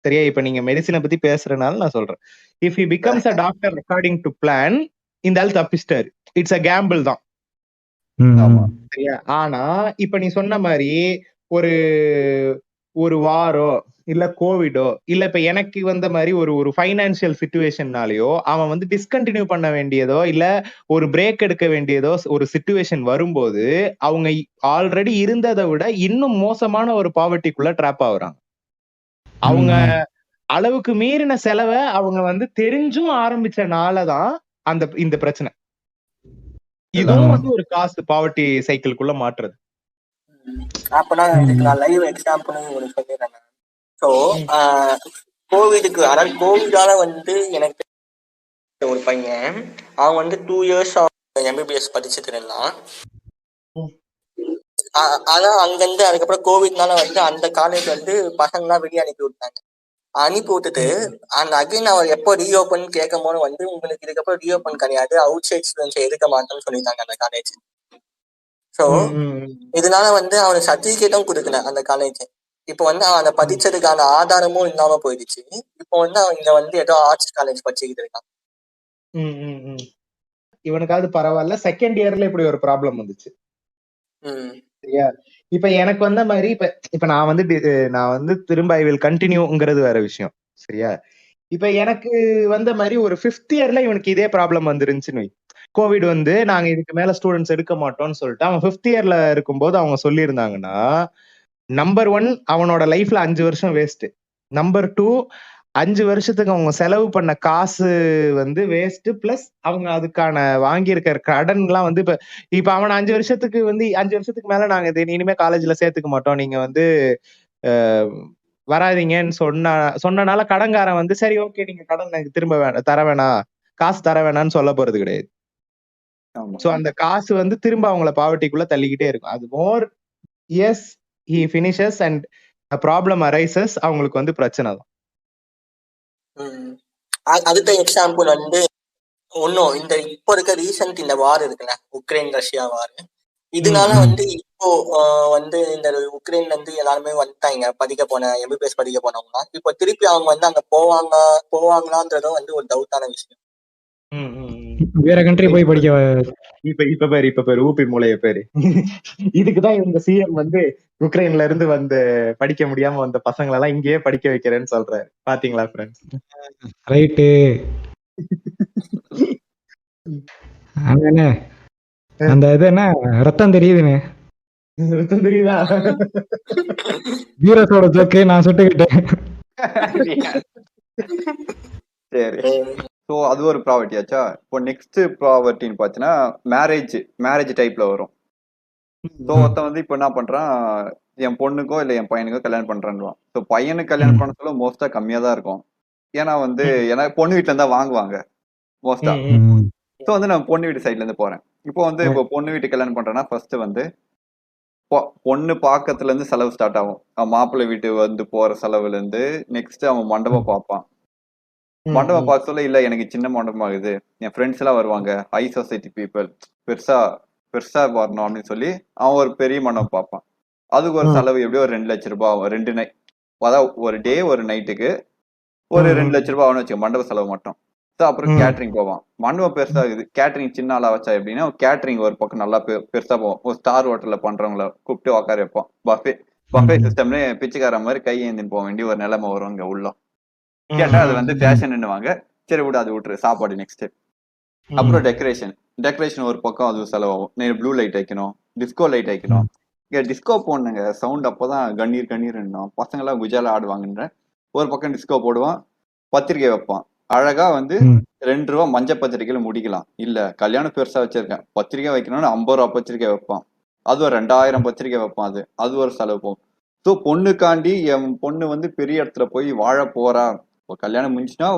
S3: சரியா? இப்ப நீங்க மெடிசினை பத்தி பேசுறதுனால நான் சொல்றேன். If he becomes a doctor according to plan, இந்த ஆள் தப்பிச்சிட்டாரு. இட்ஸ் அ கேம்பிள் தான். சரியா? ஆனா இப்ப நீ சொன்ன மாதிரி ஒரு ஒரு வாரோ இல்ல கோவிடோ இல்ல இப்ப எனக்கு வந்த மாதிரி ஒரு ஃபைனான்சியல் சிச்சுவேஷன்னாலயோ அவன் வந்து டிஸ்கண்டினியூ பண்ண வேண்டியதோ இல்ல ஒரு பிரேக் எடுக்க வேண்டியதோ ஒரு சிச்சுவேஷன் வரும்போது அவங்க ஆல்ரெடி இருந்ததை விட இன்னும் மோசமான ஒரு பாவர்ட்டிக்குள்ள ட்ராப் ஆகுறாங்க. அவங்க அளவுக்கு மீறின செலவை அவங்க வந்து தெரிஞ்சும் ஆரம்பிச்சனாலதான் இந்த பிரச்சனை. இதுவும் வந்து ஒரு காசு பாவர்ட்டி சைக்கிள்குள்ள மாற்றுறது.
S1: அப்பனா இதுக்கு நான் லைவ் எக்ஸாம்பிள் ஒரு சொல்லிடுறேன். ஸோ கோவிடுக்கு, அதாவது கோவிடால வந்து எனக்கு ஒரு பையன் அவன் வந்து 2 years எம்பிபிஎஸ் படிச்சுட்டு இருந்தான். ஆனா அங்கிருந்து அதுக்கப்புறம் கோவிட்னால வந்து அந்த காலேஜ் வந்து பசங்களாம் வெளியே அனுப்பி விட்டாங்க. அனுப்பி விட்டுட்டு அந்த அகைன் அவர் எப்போ ரீஓபன் கேட்கும் போது வந்து உங்களுக்கு இதுக்கப்புறம் ரீஓபன் கிடையாது, அவுட் சைட் ஸ்டூடெண்ட்ஸ் எடுக்க மாட்டோம்னு சொல்லிட்டாங்க அந்த காலேஜ். ஸோ இதனால வந்து அவனுக்கு சர்டிபிகேட்டும் கொடுக்கல அந்த காலேஜ். இப்போ வந்து அவன் அதை படிச்சதுக்கான ஆதாரமும் இல்லாம போயிடுச்சு. இப்போ வந்து அவன் இங்க வந்து ஏதோ ஆர்ட்ஸ் காலேஜ் படிச்சுக்கிட்டு இருக்கான்.
S3: இவனுக்காவது பரவாயில்ல, செகண்ட் இயர்ல இப்படி ஒரு ப்ராப்ளம் வந்துச்சு. சரியா? இப்ப எனக்கு வந்த மாதிரி இப்ப நான் வந்து திரும்ப ஐ வில் கண்டினியூங்கிறது வேற விஷயம். சரியா? இப்ப எனக்கு வந்த மாதிரி ஒரு 5th இயர்ல இவனுக்கு இதே ப்ராப்ளம் வந்துருந்துச்சுன்னு, கோவிட் வந்து நாங்க இதுக்கு மேல ஸ்டூடெண்ட்ஸ் எடுக்க மாட்டோம்னு சொல்லிட்டு அவன் 5th இயர்ல இருக்கும்போது அவங்க சொல்லியிருந்தாங்கன்னா, நம்பர் 1 அவனோட லைஃப்ல 5 வருஷம் வேஸ்ட். நம்பர் 2 5 வருஷத்துக்கு அவங்க செலவு பண்ண காசு வந்து வேஸ்ட், பிளஸ் அவங்க அதுக்கான வாங்கி இருக்கிற கடன் எல்லாம் வந்து இப்ப அவன் 5 வருஷத்துக்கு மேல நாங்க இனிமே காலேஜ்ல சேர்த்துக்க மாட்டோம், நீங்க வந்து வராதீங்கன்னு சொன்னனால கடன்காரன் வந்து சரி ஓகே நீங்க கடன் எனக்கு திரும்ப தர வேணாம், காசு தர வேணாம்னு சொல்ல போறது கிடையாது. சோ அந்த காசு வந்து திரும்ப அவங்கள பாவர்ட்டிக்குள்ள தள்ளிக்கிட்டே இருக்கும். அது மோர் S he finishes and a problem arises, அவங்களுக்கு வந்து பிரச்சனை தான்.
S1: அடுத்த எக்ஸாம்பிள் வந்து ஒன்னும் இந்த இப்போ இருக்க ரீசன்ட் இந்த வார் இருக்குல்ல, உக்ரைன் ரஷ்யா வார். இதனால வந்து இப்போ வந்து இந்த உக்ரைன்ல இருந்து எல்லாருமே வந்துட்டாங்க படிக்க போன எம்பிபிஎஸ் படிக்க போனவங்க. இப்போ திருப்பி அவங்க வந்து அங்க போவாங்களான்றதும் வந்து ஒரு டவுட்டான விஷயம்.
S4: வேற கண்ட்ரி போய் படிக்க
S3: இப்ப பேரு ஊபி மூளைய பேரு. இதுக்குதான் இவங்க சிஎம் வந்து உக்ரைன்ல இருந்து வந்து படிக்க முடியாம வந்த பசங்களை எல்லாம் இங்கேயே படிக்க வைக்கிறேன்னு சொல்றாரு. பாத்தீங்களா ஃப்ரெண்ட்ஸ்?
S4: ரைட்டு. அந்த இது என்ன ரத்தம் தெரியுதுன்னு
S3: ரத்தம் தெரியுதா?
S4: வீரஸோட ஜோக்கு நான் சுட்டுக்கிட்டேன்.
S2: சரி, ஸோ அது ஒரு ப்ராவர்ட்டி ஆச்சா. இப்போ நெக்ஸ்ட் ப்ராவர்ட்டின்னு பார்த்தீங்கன்னா மேரேஜ் டைப்ல வரும். ஸோ ஒருத்தன் வந்து இப்போ என்ன பண்றான், என் பொண்ணுக்கோ இல்லை என் பையனுக்கோ கல்யாணம் பண்றான்னுவான். ஸோ பையனுக்கு கல்யாணம் பண்ண சொல்ல மோஸ்டா கம்மியா தான் இருக்கும். ஏன்னா வந்து பொண்ணு வீட்டுல இருந்தா வாங்குவாங்க மோஸ்டா. ஸோ வந்து நான் பொண்ணு வீட்டு சைட்ல இருந்து போறேன். இப்போ வந்து இப்போ பொண்ணு வீட்டு கல்யாணம் பண்றேன்னா ஃபர்ஸ்ட் வந்து பொண்ணு பாக்கத்துல இருந்து செலவு ஸ்டார்ட் ஆகும். அவன் மாப்பிள்ளை வீட்டு வந்து போற செலவுல இருந்து நெக்ஸ்ட் அவன் மண்டபம் பார்ப்பான். மண்டபம் பார்க்க சொல்ல இல்ல எனக்கு சின்ன மண்டபம் ஆகுது, என் ஃப்ரெண்ட்ஸ் எல்லாம் வருவாங்க, ஹை சொசைட்டி பீப்புள், பெருசா வரணும் அப்படின்னு சொல்லி அவன் ஒரு பெரிய மண்டபம் பார்ப்பான். அதுக்கு ஒரு செலவு எப்படியும் ஒரு 2 லட்சம் ரூபாய் ஆகும். 2 நைட், அதாவது ஒரு டே ஒரு நைட்டுக்கு ஒரு 2 லட்சம் ரூபாய் ஆகும்னு வச்சுக்க மண்டப செலவு மட்டும். அப்புறம் கேட்டரிங் போவான். மண்டபம் பெருசா இருக்குது, கேட்டரிங் சின்ன ஆளா வச்சா எப்படின்னா கேட்டரிங் ஒரு பக்கம் நல்லா பெருசா போவோம். ஒரு ஸ்டார் ஹோட்டல்ல பண்றவங்கள கூப்பிட்டு உட்கார வைப்போம். பஃபே சிஸ்டம்ல பிச்சைக்கார மாதிரி கை ஏந்தின்னு போக வேண்டிய ஒரு நிலைமை வரும் இங்க உள்ள. கேட்டா அது வந்து ஃபேஷன்னுவாங்க. சரி விடு, அது விட்டுரு, சாப்பாடு நெக்ஸ்ட். அப்புறம் டெக்கரேஷன் ஒரு பக்கம் அது செலவாகும். ப்ளூ லைட் வைக்கணும், டிஸ்கோ லைட் வைக்கணும், இங்க டிஸ்கோ போடணுங்க சவுண்ட் அப்பதான் கண்ணீர் கண்ணீர் பசங்க எல்லாம் குஜால ஆடுவாங்கன்ற ஒரு பக்கம் டிஸ்கோ போடுவான், பத்திரிக்கை வைப்பான். அழகா வந்து
S4: ம்.
S2: 2 ரூபா மஞ்சள் பத்திரிக்கையில முடிக்கலாம். இல்ல கல்யாணம் பெருசா வச்சிருக்கேன், பத்திரிக்கை வைக்கணும்னு 50 ரூபா பத்திரிக்கை வைப்பான். அது ஒரு 2000 பத்திரிக்கை வைப்பான். அது ஒரு செலவு போகும். ஸோ பொண்ணுக்காண்டி என் பொண்ணு வந்து பெரிய இடத்துல போய் வாழ போறா, இப்போ கல்யாணம் முடிஞ்சுன்னா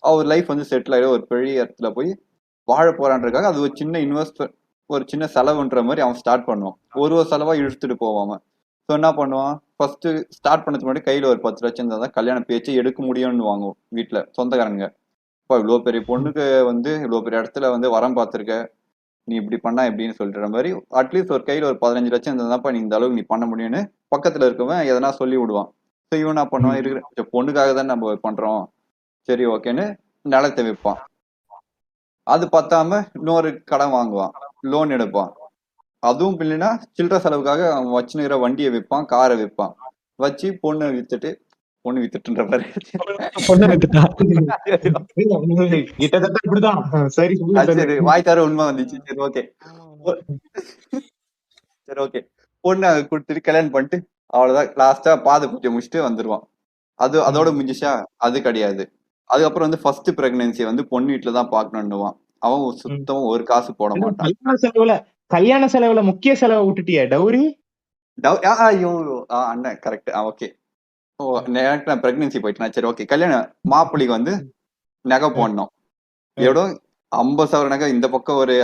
S2: அவர் லைஃப் வந்து செட்டில் ஆகிடும், ஒரு பெரிய இடத்துல போய் வாழ போறான்றதுக்காக அது ஒரு சின்ன இன்வெஸ்ட்மெண்ட், ஒரு சின்ன செலவுன்ற மாதிரி அவன் ஸ்டார்ட் பண்ணுவான். ஒரு செலவா இழுத்துட்டு போவான். ஸோ என்ன பண்ணுவான், ஃபர்ஸ்ட் ஸ்டார்ட் பண்ணதுக்கு முன்னாடி கையில ஒரு 10 லட்சம் இருந்தால் தான் கல்யாண பேச்சு எடுக்க முடியும்னு வாங்குவோம் வீட்டில் சொந்தக்காரங்க. இப்போ இவ்வளோ பெரிய பொண்ணுக்கு வந்து இவ்வளோ பெரிய இடத்துல வந்து வரம் பார்த்துருக்க, நீ இப்படி பண்ணா எப்படின்னு சொல்லிடுற மாதிரி அட்லீஸ்ட் ஒரு கையில் ஒரு 15 லட்சம் இருந்தாப்பா நீ இந்த அளவுக்கு நீ பண்ண முடியும்னு பக்கத்தில் இருக்கவன் எதனா சொல்லி விடுவான். ஸோ இவன் என்ன பண்ணுவான், இருக்கிற பொண்ணுக்காக தான் நம்ம பண்றோம், சரி ஓகேன்னு நிலத்தை விற்பான். அது பத்தாம இன்னொரு கடன் வாங்குவான், லோன் எடுப்பான். அதுவும் இல்லைன்னா சில்லற செலவுக்காக அவன் வச்சுனுக்கிற வண்டியை விற்பான், காரை விற்பான். வச்சு பொண்ணு வித்துட்டுன்ற மாதிரி
S3: கிட்டத்தட்ட இப்படிதான். சரி
S2: சரி வாய் தர உண்மை வந்துச்சு. சரி ஓகே சரி ஓகே பொண்ணு கொடுத்துட்டு கல்யாணம் பண்ணிட்டு அவ்வளவுதான், லாஸ்டா பாதை பூஜை முடிச்சுட்டு வந்துருவான். அதோட முடிஞ்சிச்சா? அது கிடையாது. அதுக்கப்புறம் வந்து ஃபர்ஸ்ட் பிரெக்னன்சி வந்து பொண்ணு வீட்டுலதான் பாக்கணும்னுவான். அவன் சுத்தம் ஒரு காசு போட மாட்டான்.
S3: கல்யாண செலவுல முக்கிய செலவை விட்டுட்டியா, டௌரி?
S2: ஐயோ அண்ணன் கரெக்ட். ஓகே ஓ எனக்கு நான் பிரெக்னன்சி போயிட்டேன். சரி ஓகே கல்யாணம் மாப்பிள்ளைக்கு வந்து நகை போடணும். எவ்வளோ 50,000 நகை, இந்த பக்கம் ஒரு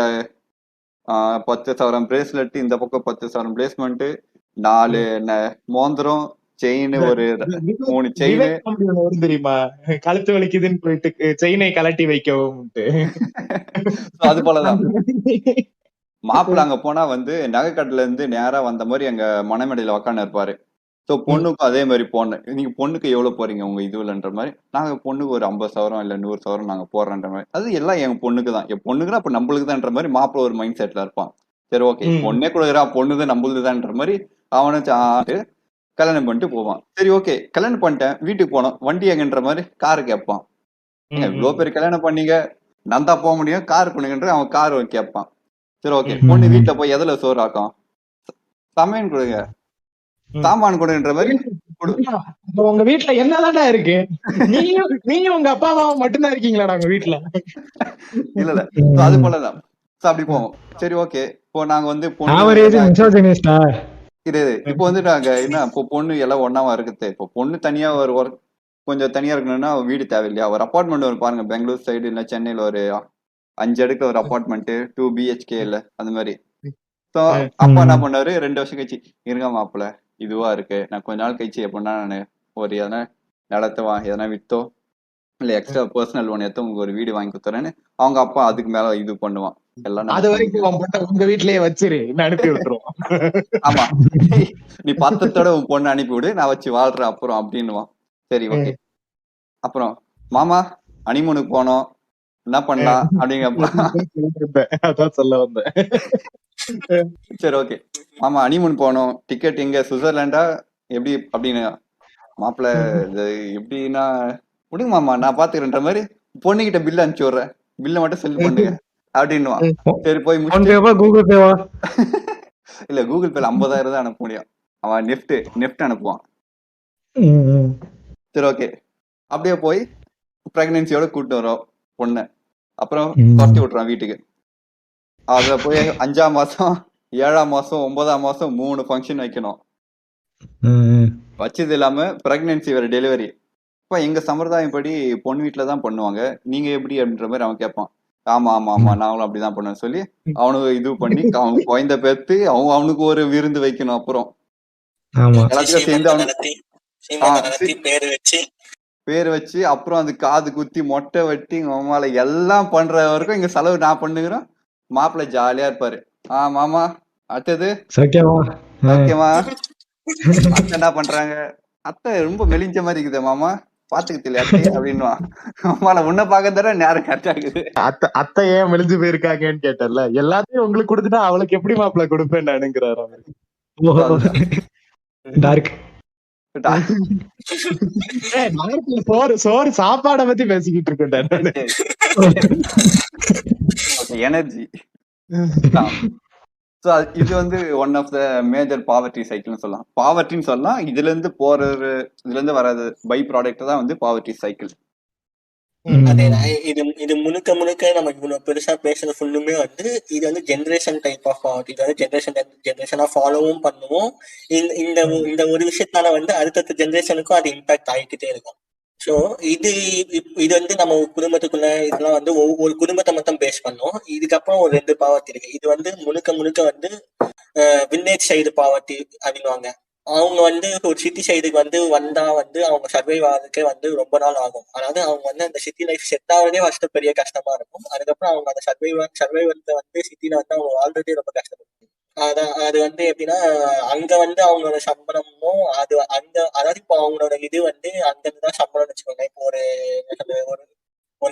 S2: 10,000 பிரேஸ்லெட், இந்த பக்கம் 10,000 பிரேஸ்மெண்ட், 4 மோந்திரம், செயின், ஒரு 3 செயின்
S3: தெரியுமா, கழுத்து வலிக்குதுன்னு போயிட்டு செயினை கலட்டி வைக்கவும்.
S2: அது போலதான் மாப்பிள்ள அங்க போனா வந்து நகைக்கட்டுல இருந்து நேரா வந்த மாதிரி எங்க மணமேடையில உக்காந்து இருப்பாரு. ஸோ பொண்ணுக்கும் அதே மாதிரி போன, நீங்க பொண்ணுக்கு எவ்வளவு போறீங்க உங்க இதுலன்ற மாதிரி, நாங்க பொண்ணுக்கு ஒரு 50,000 இல்ல 100,000 நாங்க போடுறன்ற மாதிரி. அது எல்லாம் எங்க பொண்ணுக்கு தான், என் பொண்ணுக்குன்னா அப்ப நம்மளுக்கு தான்ன்ற மாதிரி மாப்பிள்ள ஒரு மைண்ட் செட்ல இருப்பான். சரி ஓகே பொண்ணே கொடுக்குறா, பொண்ணுதான் நம்மளுதுதான்ற மாதிரி அவனை கல்யாணம் பண்ணிட்டு போவான். சரி ஓகே கல்யாணம் பண்ணிட்டேன், வீட்டுக்கு போனோம், வண்டி எங்கன்ற மாதிரி காரு கேட்பான். இவ்வளவு பேர் கல்யாணம் பண்ணீங்க, நான் தான் போக முடியும், கார் பண்ணுங்கன்ற அவன் கார் கேட்பான். சரி ஓகே பொண்ணு வீட்டுல போய் எதுல சோறு ஆக்கும், சமையல் கொடுங்க, சாமான் கொடுங்கன்ற மாதிரி.
S3: உங்க வீட்டுல என்னதான்டா இருக்கு, நீங்க உங்க அப்பா அம்மா மட்டும்தான் இருக்கீங்களாடா உங்க வீட்டுல?
S2: இல்ல இல்ல அது போலதான் அப்படி போவோம். சரி ஓகே இப்போ நாங்க வந்து இப்போ வந்து நாங்க என்ன, இப்போ பொண்ணு எல்லாம் ஒன்னாவா இருக்குது. இப்போ பொண்ணு தனியா ஒரு ஒர்க் கொஞ்சம் தனியா இருக்கணும்னா வீடு தேவையில்லையா, ஒரு அப்பார்ட்மெண்ட் ஒரு பாருங்க, பெங்களூர் சைடு இல்ல சென்னையில ஒரு 5 அடுக்கு ஒரு அப்பார்ட்மெண்ட் 2 BHK இல்ல அந்த மாதிரி. அப்பா என்ன பண்ணாரு, 2 வருஷம் கழிச்சு இருங்க மாப்பிள்ள இதுவா இருக்கு, நான் கொஞ்ச நாள் கழிச்சு எப்படின்னா நான் ஒரு எதனா நிலத்தை எதனா வித்தோ இல்ல எக்ஸ்ட்ரா பர்சனல் லோன் எடுத்து உங்களுக்கு ஒரு வீடு வாங்கி கொடுத்துறேன்னு அவங்க அப்பா அதுக்கு மேல இது பண்ணுவான். எல்லாம்
S3: அது வரைக்கும் உங்க வீட்லயே வச்சிரு, அனுப்பி விட்டுருவோம்.
S2: ஆமா நீ பத்தத்தோட உன் பொண்ணு அனுப்பி விடு, நான் வச்சு வாழ்றேன் அப்புறம் அப்படின்னுவான். சரி ஓகே அப்புறம் மாமா ஹனிமூனுக்கு போனோம், என்ன பண்ணலாம் அப்படிங்க
S3: சொல்ல வந்தேன்.
S2: சரி ஓகே மாமா ஹனிமூன் போனோம், டிக்கெட் எங்க சுவிட்சர்லாண்டா எப்படி அப்படின்னு, மாப்பிள்ள எப்படின்னா விடுங்க மாமா நான் பாத்துக்கிறேன்ற மாதிரி பொண்ணுகிட்ட பில் அனுப்பிச்சு விடுறேன், பில்ல மட்டும் செல் பண்ணுங்க அப்படின்னுவான். சரி போய்
S4: கூகுள் பேவா
S2: இல்ல கூகுள் பேல 50,000 தான் அனுப்ப முடியும், அவன் நெஃப்ட் அனுப்புவான். சரி ஓகே அப்படியே போய் பிரெக்னன்சியோட கூட்டு வரோம் பொண்ணு, அப்புறம் துரத்தி விட்டுறான் வீட்டுக்கு. அதுல போய் 5ஆம் மாசம் 7ஆம் மாசம் 9ஆம் மாசம் 3 ஃபங்க்ஷன் வைக்கணும். வச்சது இல்லாம பிரெக்னன்சி வேற டெலிவரி. இப்ப எங்க சம்பிரதாயம் படி பொண்ணு வீட்டுல தான் பண்ணுவாங்க, நீங்க எப்படி அப்படின்ற மாதிரி அவன் கேட்பான். ஆமா ஆமா ஆமா நாங்களும் அப்படிதான் பண்ணுவேன் சொல்லி அவனுக்கு இது பண்ணி அவன் குழந்தை பெற்று அவனுக்கு ஒரு விருந்து வைக்கணும். அப்புறம் எல்லாத்துக்கும் சேர்ந்து அவனுக்கு பேர் வச்சு அப்புறம் அது காது குத்தி மொட்டை வெட்டி மாமால எல்லாம் பண்ற வரைக்கும் இங்க செலவு நான் பண்ணுகிறோம். மாப்பிள்ளை ஜாலியா இருப்பாரு. மாமா அடுத்தது ஓகேமா அத்தை என்ன பண்றாங்க, அத்தை ரொம்ப மெலிஞ்ச மாதிரி இருக்குது மாமா பாத்துக்கு அத்தை அப்படின்னுவா. அம்மால உன்ன பாக்க தர நேரம் கரெக்டா இருக்குது.
S3: அத்தை ஏன் மெலிஞ்சு போயிருக்காங்கன்னு கேட்டல, எல்லாத்தையும் உங்களுக்கு கொடுத்துட்டா அவளுக்கு எப்படி மாப்பிள்ளை கொடுப்பேன் நானுங்கிறாரு. சோறு சாப்பாட பத்தி பேசிக்கிட்டு இருக்கேன்.
S2: எனர்ஜி ஸோ இது வந்து one of the major poverty சைக்கிள்னு சொல்லலாம். பாவர்ட்டின்னு சொல்லலாம். இதுல இருந்து வர்றது பை ப்ராடக்ட் தான் வந்து பாவர்ட்டி சைக்கிள்.
S1: அதேதான். இது முழுக்க முழுக்க நம்ம இவ்வளவு பெருசா பேசுறது ஃபுல்லுமே வந்து இது வந்து ஜென்ரேஷன் டைப் ஆஃப் பாவர்ட்டி. இது வந்து ஜென்ரேஷனா ஃபாலோவும் பண்ணுவோம். இந்த ஒரு விஷயத்தால வந்து அடுத்தடுத்த ஜென்ரேஷனுக்கும் அது இம்பாக்ட் ஆகிக்கிட்டே இருக்கும். ஸோ இது வந்து நம்ம குடும்பத்துக்குள்ள இதெல்லாம் வந்து ஒவ்வொரு குடும்பத்தை மட்டும் பேஸ் பண்ணோம். இதுக்கப்புறம் ஒரு 2 பாவர்ட்டி இருக்கு. இது வந்து முழுக்க வந்து வில்லேஜ் சைடு பாவர்ட்டி அப்படின்வாங்க. அவங்க வந்து ஒரு சிட்டி சைடுக்கு வந்து வந்தா வந்து அவங்க சர்வைவ் ஆகிறதுக்கே வந்து ரொம்ப நாள் ஆகும். அதாவது அவங்க வந்து அந்த சிட்டி லைஃப் செட் ஆகிறதே ஃபர்ஸ்ட் பெரிய கஷ்டமா இருக்கும். அதுக்கப்புறம் அவங்க அந்த சர்வைவல்ல வந்து சிட்டில வந்து அவங்க வாழ்றதே ரொம்ப கஷ்டப்படும். அது வந்து எப்படின்னா அங்க வந்து அவங்களோட சம்பளமும் அதாவது இப்போ அவங்களோட இது வந்து அங்கிருந்து தான் சம்பளம்னு வச்சுக்கோங்க. இப்போ ஒரு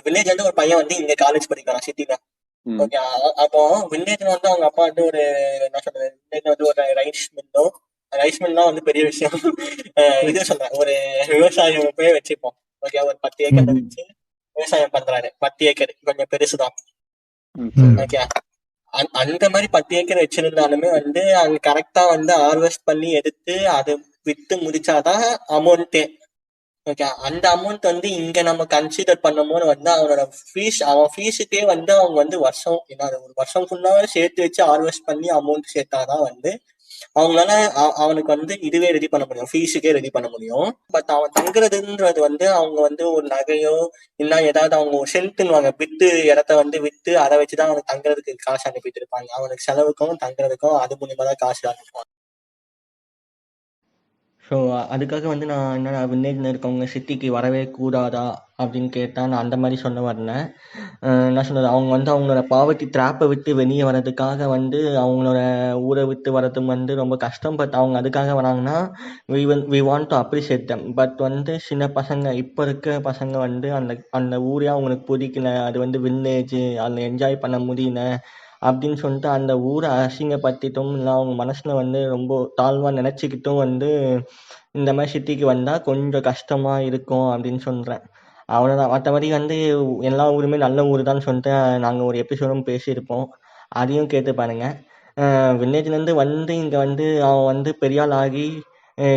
S1: வில்லேஜ் வந்து ஒரு பையன் வந்து இங்க காலேஜ் படிக்கிறான் சிட்டில. ஓகே, அப்போ வில்லேஜ்ல வந்து அவங்க அப்பா வந்து ஒரு என்ன சொல்றது, வில்லேஜ்ல வந்து ஒரு ரைஸ் மில்னா வந்து பெரிய விஷயம். இது சொல்றேன், ஒரு விவசாயம் போய் வச்சுப்போம். ஓகே, ஒரு 10 ஏக்கர் வச்சு விவசாயம் பண்றாரு. 10 ஏக்கர் கொஞ்சம் பெருசுதான். ஓகே, அந்த மாதிரி 10 ஏக்கர் வச்சிருந்தாலுமே வந்து அங்க கரெக்டா வந்து ஹார்வெஸ்ட் பண்ணி எடுத்து அதை வித்து முடிச்சாதான் அமௌண்ட்டே. ஓகே, அந்த அமௌண்ட் வந்து இங்க நம்ம கன்சிடர் பண்ணும்போது வந்து அவன் ஃபீஸுக்கே வந்து அவங்க வந்து ஒரு வருஷம் ஃபுல்லாவே சேர்த்து வச்சு ஹார்வெஸ்ட் பண்ணி அமௌண்ட் சேர்த்தாதான் வந்து அவங்களால அவனுக்கு வந்து இதுவே ரெடி பண்ண முடியும், ஃபீஸுக்கே ரெடி பண்ண முடியும். பட் அவன் தங்குறதுன்றது வந்து அவங்க வந்து ஒரு நகையோ இல்ல ஏதாவது அவங்க ஷெல்ட்டுன்னு விட்டு இடத்த வந்து வித்து அதை வச்சுதான் அவனுக்கு தங்குறதுக்கு காசு அனுப்பிட்டு இருப்பாங்க. அவனுக்கு செலவுக்கும் தங்குறதுக்கும் அது மூலியமா தான் காசு அனுப்புவாங்க. ஸோ அதுக்காக வந்து நான் என்னடா வில்லேஜில் இருக்கவங்க சிட்டிக்கு வரவே கூடாதா அப்படின்னு கேட்டால் நான் அந்த மாதிரி சொல்ல வரல. என்ன சொல்றது, அவங்க வந்து அவங்களோட பாவர்ட்டி ட்ராப்பை விட்டு வெளியே வர்றதுக்காக வந்து அவங்களோட ஊரை விட்டு வர்றது வந்து ரொம்ப கஷ்டம். பட் அவங்க அதுக்காக வராங்கன்னா we want to appreciate them. But வந்து சின்ன பசங்க, இப்போ இருக்க பசங்க வந்து அந்த ஊரே அவங்களுக்கு பிடிக்கல, அது வந்து வில்லேஜ், அதில் என்ஜாய் பண்ண முடியல அப்படின்னு சொல்லிட்டு அந்த ஊரை அசிங்கப்படுத்திட்டும் இல்லை அவங்க மனசுல வந்து ரொம்ப தாழ்வா நினைச்சுக்கிட்டும் வந்து இந்த மாதிரி சிட்டிக்கு வந்தா கொஞ்சம் கஷ்டமா இருக்கும் அப்படின்னு சொல்றேன். அவ்வளோதான். மற்றபடி வந்து எல்லா ஊருமே நல்ல ஊர் தான் சொல்லிட்டு நாங்கள் ஒரு எபிசோடும் பேசியிருப்போம், அதையும் கேட்டு பாருங்க. வில்லேஜ்லேருந்து வந்து இங்கே வந்து அவன் வந்து பெரியாள் ஆகி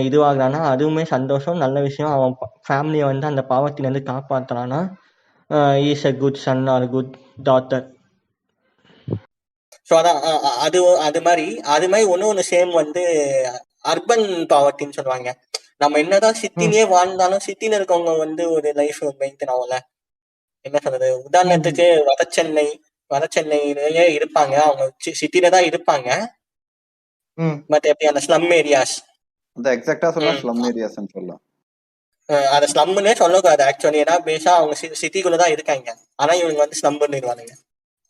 S1: இதுவாகிறானா அதுவுமே சந்தோஷம், நல்ல விஷயம். அவன் ஃபேமிலியை வந்து அந்த பாவத்திலேருந்து காப்பாற்றுறானா is a good son or good daughter. So அதான் அது மாதிரி ஒன்று சேம் வந்து அர்பன் பாவர்ட்டின்னு சொல்லுவாங்க. நம்ம என்னதான் சிட்டிலேயே வாழ்ந்தாலும் சிட்டில இருக்கவங்க வந்து ஒரு லைஃப் மெயின்டைன் ஆகும்ல. என்ன சொல்றது, உதாரணத்துக்கு வடசென்னையிலேயே இருப்பாங்க, அவங்க சிட்டில தான் இருப்பாங்க. பட் எப்படி அந்த ஸ்லம் ஏரியாஸ்,
S2: எக்ஸாக்ட்டா சொன்னா ஸ்லம் ஏரியாஸ் சொல்லலாம்.
S1: அதை ஸ்லம்னே சொல்லக்கூடாது ஆக்சுவலி, ஏன்னா பேசா அவங்க சிட்டிக்குள்ளதான் இருக்காங்க, ஆனா இவங்க வந்து ஸ்லம் பண்ணிடுவானுங்க.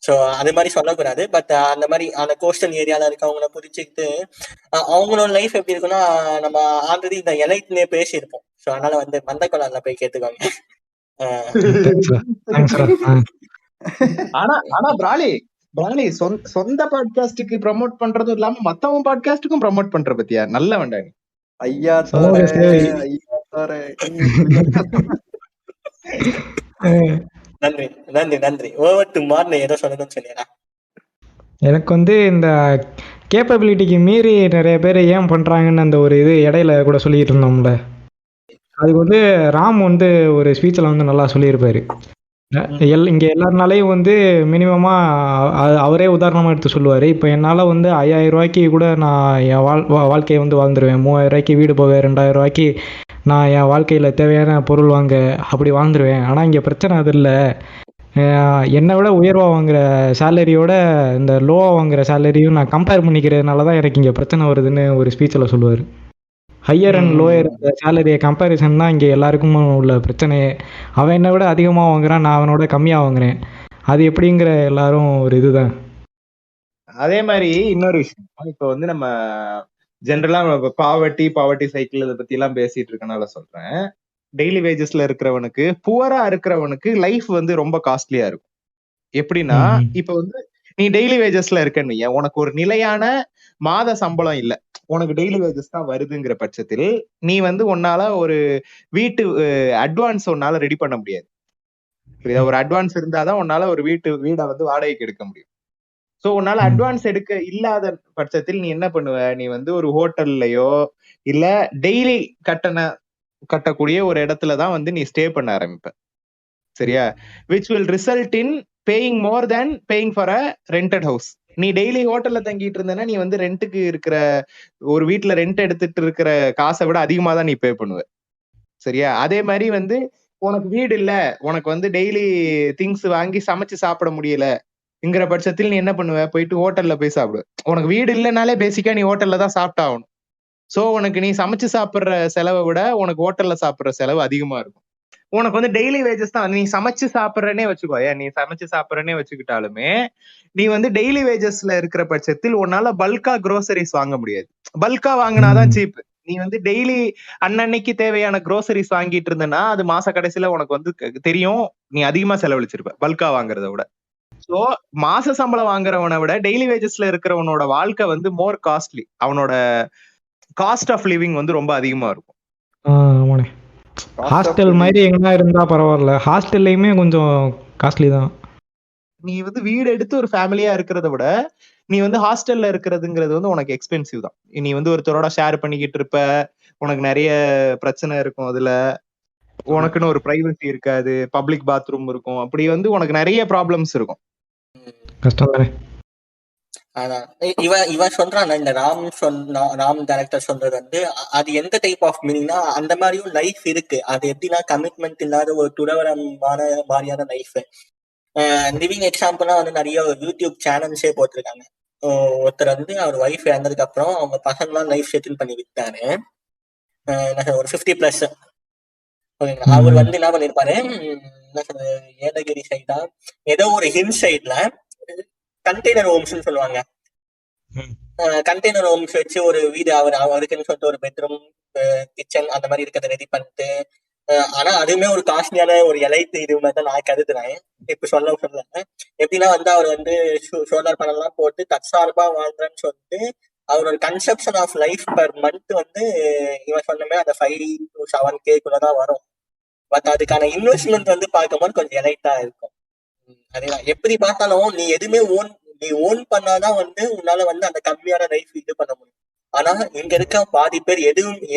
S1: ஸோ அது மாதிரி சொல்லக்கூடாது. பட் அந்த மாதிரி அந்த கோஸ்டல் ஏரியால இருக்கவங்களை புரிச்சுக்கிட்டு அவங்களோட லைஃப் எப்படி இருக்குன்னா, நம்ம ஆல்ரெடி இந்த எலைட்லயே பேசியிருப்போம். ஸோ அதனால வந்து மந்தக்கொள்ளால போய் கேட்டுக்கோங்க.
S3: ஆனா பிராலி சொந்த பாட்காஸ்டுக்கு ப்ரமோட் பண்றதும் இல்லாம மத்தவங்க பாட்காஸ்டுக்கும் ப்ரமோட் பண்ற பத்தியா நல்ல வேண்டாம்.
S2: ஐயா
S1: நன்றி நன்றி நன்றி. ஓவர் டு மார்னிங் ஏதோ சொல்லணும்னு சொன்னீங்களா?
S4: எனக்கு வந்து இந்த கேப்பபிலிட்டிக்கு மீறி நிறைய பேர் ஏன் பண்ணுறாங்கன்னு அந்த ஒரு இது இடையில கூட சொல்லிக்கிட்டு இருந்தோம்ல, அதுக்கு வந்து ராம் வந்து ஒரு ஸ்பீச்சில் வந்து நல்லா சொல்லியிருப்பாரு. இங்கே எல்லாருனாலையும் வந்து மினிமமாக அவரே உதாரணமாக எடுத்து சொல்லுவார். இப்போ என்னால் வந்து 5000 ரூபாய்க்கு கூட நான் என் வாழ்க்கையை வந்து வாழ்ந்துருவேன். 3000 ரூபாய்க்கு வீடு போவேன், 2000 ரூபாய்க்கு நான் என் வாழ்க்கையில் தேவையான பொருள் வாங்க அப்படி வாழ்ந்துருவேன். ஆனால் இங்கே பிரச்சனை அது இல்லை. என்னை விட உயர்வாக வாங்குற சேலரியோட இந்த லோவாக வாங்குற சேலரியும் நான் கம்பேர் பண்ணிக்கிறதுனால தான் எனக்கு இங்கே பிரச்சனை வருதுன்னு ஒரு ஸ்பீச்சில் சொல்லுவார். ஹையர் அண்ட் லோயர் சேலரியை கம்பேரிசன் தான் இங்கே எல்லாருக்கும் உள்ள பிரச்சனையே. அவன் என்னை விட அதிகமாக வாங்குறான், நான் அவனோட கம்மியாக வாங்குறேன், அது எப்படிங்கிற எல்லாரும் ஒரு இதுதான்.
S3: அதே மாதிரி இன்னொரு விஷயம், இப்போ வந்து நம்ம ஜென்ரலா பாவர்ட்டி சைக்கிள் இதை பத்தி எல்லாம் பேசிட்டு இருக்கனால சொல்றேன். டெய்லி வேஜஸ்ல இருக்கிறவனுக்கு, புவரா இருக்கிறவனுக்கு லைஃப் வந்து ரொம்ப காஸ்ட்லியா இருக்கும். எப்படின்னா, இப்ப வந்து நீ டெய்லி வேஜஸ்ல இருக்கன்னு, உனக்கு ஒரு நிலையான மாத சம்பளம் இல்ல, உனக்கு டெய்லி வேஜஸ் தான் வருதுங்கிற பட்சத்தில் நீ வந்து உன்னால ஒரு வீட்டு அட்வான்ஸ் உன்னால ரெடி பண்ண முடியாது. ஒரு அட்வான்ஸ் இருந்தாதான் உன்னால ஒரு வீடை வந்து வாடகைக்கு எடுக்க முடியும். சோ உன்னால
S4: ம்.
S3: அட்வான்ஸ் எடுக்க இல்லாத பட்சத்தில் நீ என்ன பண்ணுவ, நீ வந்து ஒரு ஹோட்டல்லையோ இல்ல டெய்லி கட்டக்கூடிய ஒரு இடத்துலதான் வந்து நீ ஸ்டே பண்ண ஆரம்பிப்ப. சரியா? Which will result in paying more than paying for a rented house. நீ டெய்லி ஹோட்டல்ல தங்கிட்டு இருந்தனா நீ வந்து ரெண்ட்டுக்கு இருக்கிற ஒரு வீட்டுல ரெண்ட் எடுத்துட்டு இருக்கிற காசை விட அதிகமா தான் நீ பே பண்ணுவ. சரியா? அதே மாதிரி வந்து உனக்கு வீடு இல்ல, உனக்கு வந்து டெய்லி திங்ஸ் வாங்கி சமைச்சு சாப்பிட முடியலங்கிற பட்சத்தில் நீ என்ன பண்ணுவ, போயிட்டு ஹோட்டல்ல போய் சாப்பிடுவ. உனக்கு வீடு இல்லைனாலே பேசிக்கா நீ ஹோட்டல்ல தான் சாப்பிட்டாகணும். சோ உனக்கு நீ சமைச்சு சாப்பிடுற செலவை விட உனக்கு ஹோட்டல்ல சாப்பிடுற செலவு அதிகமா இருக்கும். உனக்கு வந்து டெய்லி வேஜஸ் தான். நீ சமைச்சு சாப்பிடுறனே வச்சுக்கோ, நீ சமைச்சு சாப்பிடுறனே வச்சுக்கிட்டாலுமே நீ வந்து டெய்லி வேஜஸ்ல இருக்கிற பட்சத்தில் உன்னால பல்கா க்ரோசரிஸ் வாங்க முடியாது. பல்கா வாங்கினாதான் சீப். நீ வந்து டெய்லி அன்னன்னைக்கு தேவையான க்ரோசரிஸ் வாங்கிட்டு இருந்தனா அது மாச கடைசியில உனக்கு வந்து தெரியும், நீ அதிகமா செலவழிச்சிருப்ப பல்கா வாங்குறத விட. சோ மாச சம்பளம் வாங்குறவனை விட டெய்லி வேஜஸ்ல இருக்கிறவனோட வாழ்க்கை வந்து மோர் காஸ்ட்லி. அவனோட காஸ்ட் ஆஃப் லிவிங் வந்து ரொம்ப அதிகமா இருக்கும்.
S4: ஆமாண்ணே. ஹாஸ்டல் மாதிரி எங்கன்னா இருந்தா பரவாயில்ல, ஹாஸ்டல்லையுமே கொஞ்சம் காஸ்ட்லி தான்.
S3: நீ வந்து வீடு எடுத்து ஒரு ஃபேமிலியா இருக்கிறத விட நீ வந்து ஹாஸ்டல்ல இருக்கிறதுங்கிறது வந்து உனக்கு எக்ஸ்பென்சிவ் தான். நீ வந்து ஒருத்தரோட ஷேர் பண்ணிக்கிட்டு இருப்ப, உனக்கு நிறைய பிரச்சனை இருக்கும், அதுல உனக்குன்னு ஒரு பிரைவசி இருக்காது, பப்ளிக் பாத்ரூம் இருக்கும், அப்படி வந்து உனக்கு நிறைய ப்ராப்ளம்ஸ் இருக்கும்.
S4: கஷ்டம் தானே.
S1: அதான் இவன் சொல்றான், இந்த ராம் டைரக்டர் சொல்றது வந்து அது எந்த டைப் ஆஃப் மீனிங்னா அந்த மாதிரியும் லைஃப் இருக்கு. அது எப்படின்னா கமிட்மெண்ட் இல்லாத ஒரு துறவரமான மாதிரியான லைஃப். லிவிங் எக்ஸாம்பிளா வந்து நிறைய யூடியூப் சேனல்ஸே போட்டிருக்காங்க. ஒருத்தர் வந்து அவர் ஒய்ஃப் இறந்ததுக்கு அப்புறம் அவங்க பசங்களாம் லைஃப் செட்டில் பண்ணி விட்டாரு. ஒரு 50+. ஓகேங்களா? அவர் வந்து என்ன பண்ணிருப்பாரு, என்ன சொல்றது, ஏலகிரி சைடா ஏதோ ஒரு ஹில் சைட்ல கண்டெய்னர் ஹோம்ஸ்ன்னு சொல்லுவாங்க. கண்டெய்னர் ஹோம்ஸ் வச்சு ஒரு வீடு அவருக்குன்னு சொல்லிட்டு ஒரு பெட்ரூம், கிச்சன் அந்த மாதிரி இருக்கிறத ரெடி பண்ணிட்டு, ஆனா அதுவுமே ஒரு காஸ்ட்லியான ஒரு எலைட்டு இது மாதிரி தான் நான் கருதுறேன். இப்ப சொல்ல எப்படின்னா வந்து அவர் வந்து சோலார் பேனல் எல்லாம் போட்டு தற்சார்பா வாழ்றேன்னு சொல்லிட்டு அவரோட conception of life per month வந்து இவன் சொன்னமே அந்த 5 to 7K வரும். பட் அதுக்கான இன்வெஸ்ட்மெண்ட் வந்து பார்க்கும்போது கொஞ்சம் எலைட்டா இருக்கும். அதேதான், எப்படி பார்த்தாலும் நீ எதுவுமே ஓன் பண்ணாதான் வந்து உன்னால வந்து அந்த கம்மியான லைஃப் இது பண்ண முடியும். ஆனா இங்க இருக்க பாதி பேர்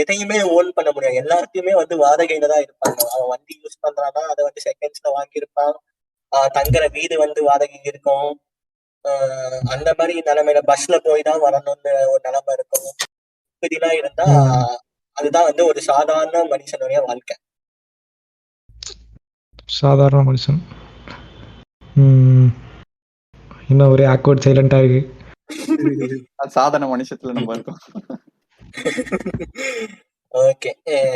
S1: எதையுமே ஓன் பண்ண முடியாது. எல்லாத்தையுமே வந்து வாடகையில தான் இருப்பாங்க. அவன் வண்டி யூஸ் பண்றான்னா அதை வந்து செகண்ட்ஸ்ல வாங்கியிருப்பான். தங்குற வீடு வந்து வாடகை இருக்கும். அந்த மாதிரி நிலைமையில பஸ்ல போய் தான் வரணும்னு ஒரு நிலைமை இருக்கும். இப்படிலாம் இருந்தா அதுதான் வந்து ஒரு சாதாரண மனுஷனுடைய வாழ்க்கை.
S4: சாதாரண மனுஷன். இன்னும் ஒரே ஆக்வர்ட் சைலண்டா இருக்கு.
S2: சாதாரண மனுஷத்துல நம்ம இருக்கோம்.
S1: ஓகே,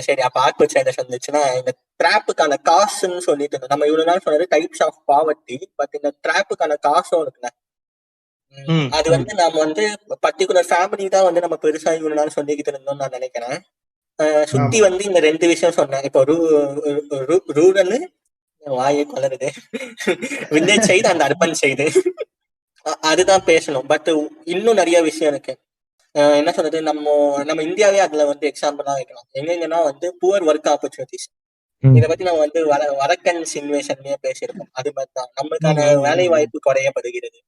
S1: சரி. அப்ப ஆக்வர்ட் சைலன்ஸ் வந்துச்சுன்னா இந்த ட்ராப்புக்கான காசுன்னு சொல்லிட்டு நம்ம இவ்வளவு நாள் சொன்னது டைப்ஸ் ஆஃப் பாவர்ட்டி. பட் இந்த ட்ராப்புக்கான காசும் இருக்குல்ல, அது வந்து நாம வந்து பர்டிகுலர் ஃபேமிலி தான் வந்து நம்ம பெருசா இவ்வளவு நாள் சொல்லிக்கிட்டு இருந்தோம்னு நான் நினைக்கிறேன். சுத்தி வந்து இந்த 2 விஷயம் சொன்னேன். இப்போ ரூரல் வாயை கொளருது, வில்லேஜ் சைடு அந்த அர்பன் சைடு, அதுதான் பேசணும். பட் இன்னும் நிறைய விஷயம் இருக்கு. என்ன சொல்றது, நம்ம இந்தியாவே அதுல வந்து எக்ஸாம்பிளா வைக்கலாம். எங்கன்னா வந்து புவர் ஒர்க் ஆப்பர்ச்சுனிட்டிஸ். இதை பத்தி நம்ம வந்து வரக்கன்ஸ் இன்வேஷன்லயே பேசியிருக்கோம். அது மாதிரிதான் நம்மளுக்கான வேலை வாய்ப்பு குறையப்படுகிறது.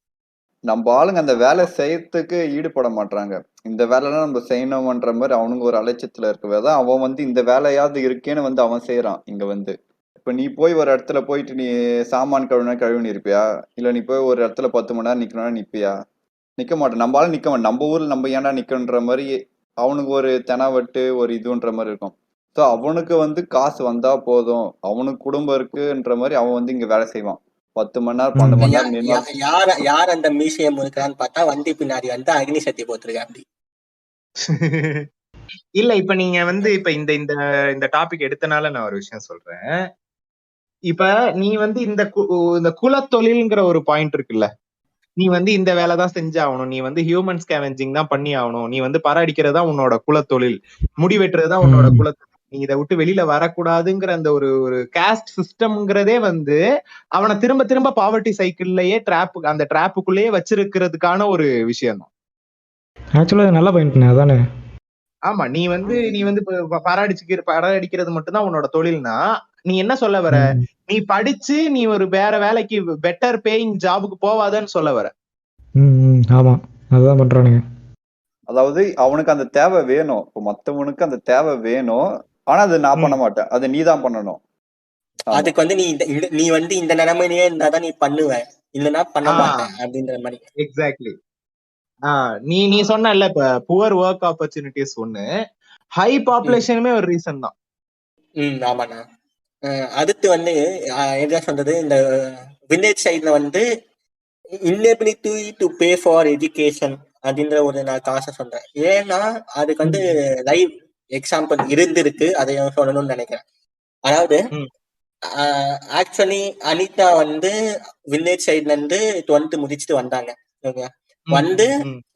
S2: நம்ம ஆளுங்க அந்த வேலை செய்யறதுக்கு ஈடுபட மாட்டாங்க. இந்த வேலைலாம் நம்ம செய்யணும்ன்ற மாதிரி அவனுங்க ஒரு அலட்சியத்துல இருக்கவேதான் அவன் வந்து இந்த வேலையாவது இருக்கேன்னு வந்து அவன் செய்யறான். இங்க வந்து இப்ப நீ போய் ஒரு இடத்துல போயிட்டு நீ சாமான் கழுவினு இருப்பியா, இல்ல நீ போய் ஒரு இடத்துல 10 மணி நேரம் நிக்கணும்னா நிப்பியா? நிக்க மாட்டேன். நம்ம ஆளு நிக்க மாட்டேன். நம்ம ஊர்ல நம்ம ஏன்டா நிக்கன்ற மாதிரி அவனுக்கு ஒரு தெனாவட்டு ஒரு இதுன்ற மாதிரி இருக்கும். ஸோ அவனுக்கு வந்து காசு வந்தா போதும், அவனுக்கு குடும்பம் இருக்குன்ற மாதிரி அவன் வந்து இங்க வேலை செய்வான். 10 மணி நேரம் 12 மணி நேரம் நின்னா
S1: யார் அந்த மியூசியம் இருக்கான்னு பார்த்தா வண்டி பின்னாடி வந்து அக்னி சக்தி போட்டிருக்கேன் அப்படி.
S3: இல்ல, இப்ப நீங்க வந்து இப்ப இந்த இந்த இந்த டாபிக் எடுத்தனால நான் ஒரு விஷயம் சொல்றேன். இப்ப நீ வந்து இந்த குலத்தொழில்ங்கிற ஒரு பாயிண்ட் இருக்குல்ல, நீ வந்து இந்த வேலைதான் செஞ்சாகணும், நீ வந்து ஹியூமன் ஸ்கேவெஞ்சிங் தான் பண்ணி ஆகணும், நீ வந்து பராடிக்கிறதா உன்னோட குலத்தொழில், முடி வெட்டுறதுதான் உன்னோட குலத்தொழில், நீ இதை விட்டு வெளியில வரக்கூடாதுங்கிற அந்த ஒரு காஸ்ட் சிஸ்டம்ங்கிறதே வந்து அவனை திரும்ப திரும்ப பாவர்ட்டி சைக்கிள்லயே அந்த ட்ராப்புக்குள்ளேயே வச்சிருக்கிறதுக்கான ஒரு விஷயம் தான்.
S4: ஆக்சுவலா நல்ல பாயிண்ட் அதானே.
S3: ஆமா, நீ வந்து பராடிக்கிறது மட்டும்தான் உன்னோட தொழில்னா நீ என்ன சொல்ல வர, நீ படிச்சு நீ ஒரு வேற வேலைக்கு பெட்டர் பேயிங் ஜாபுக்கு போவாதன்னு சொல்ல வர.
S4: ஆமாம், அதுதான் பண்ணுறானுங்க.
S2: அதாவது அவனுக்கு அந்த தேவை வேணும், இப்போ மத்தவனுக்கு அந்த தேவை வேணும், ஆனா அது நான் பண்ண மாட்டேன், அது நீ தான் பண்ணணும். ஆமா
S1: அதுக்கு வந்து நீ வந்து இந்த நிலைமையிலேயே இருந்தாதான் நீ பண்ணுவ, இல்லைன்னா பண்ண மாட்டேன் அப்படின்ற மாதிரி.
S3: எக்ஸாக்ட்லி. நீ சொன்ன இப்ப புவர் ஒர்க் ஆப்பர்ச்சுனிட்டிஸ் ஒண்ணு, ஹை பாப்புலேஷனுமே ஒரு ரீசன் தான்.
S1: ஆமாண்ணா. அடுத்து வந்து என்ன சொல்றது, இந்த வில்லேஜ் சைட்ல வந்து inability to pay for education அப்படின்ற ஒரு நான் காசை சொல்றேன். ஏன்னா அதுக்கு வந்து லைவ் எக்ஸாம்பிள் இருந்திருக்கு, அதை சொல்லணும்னு நினைக்கிறேன். அதாவது ஆக்சுவலி அனிதா வந்து வில்லேஜ் சைட்ல இருந்து 12th முடிச்சுட்டு வந்தாங்க. வந்து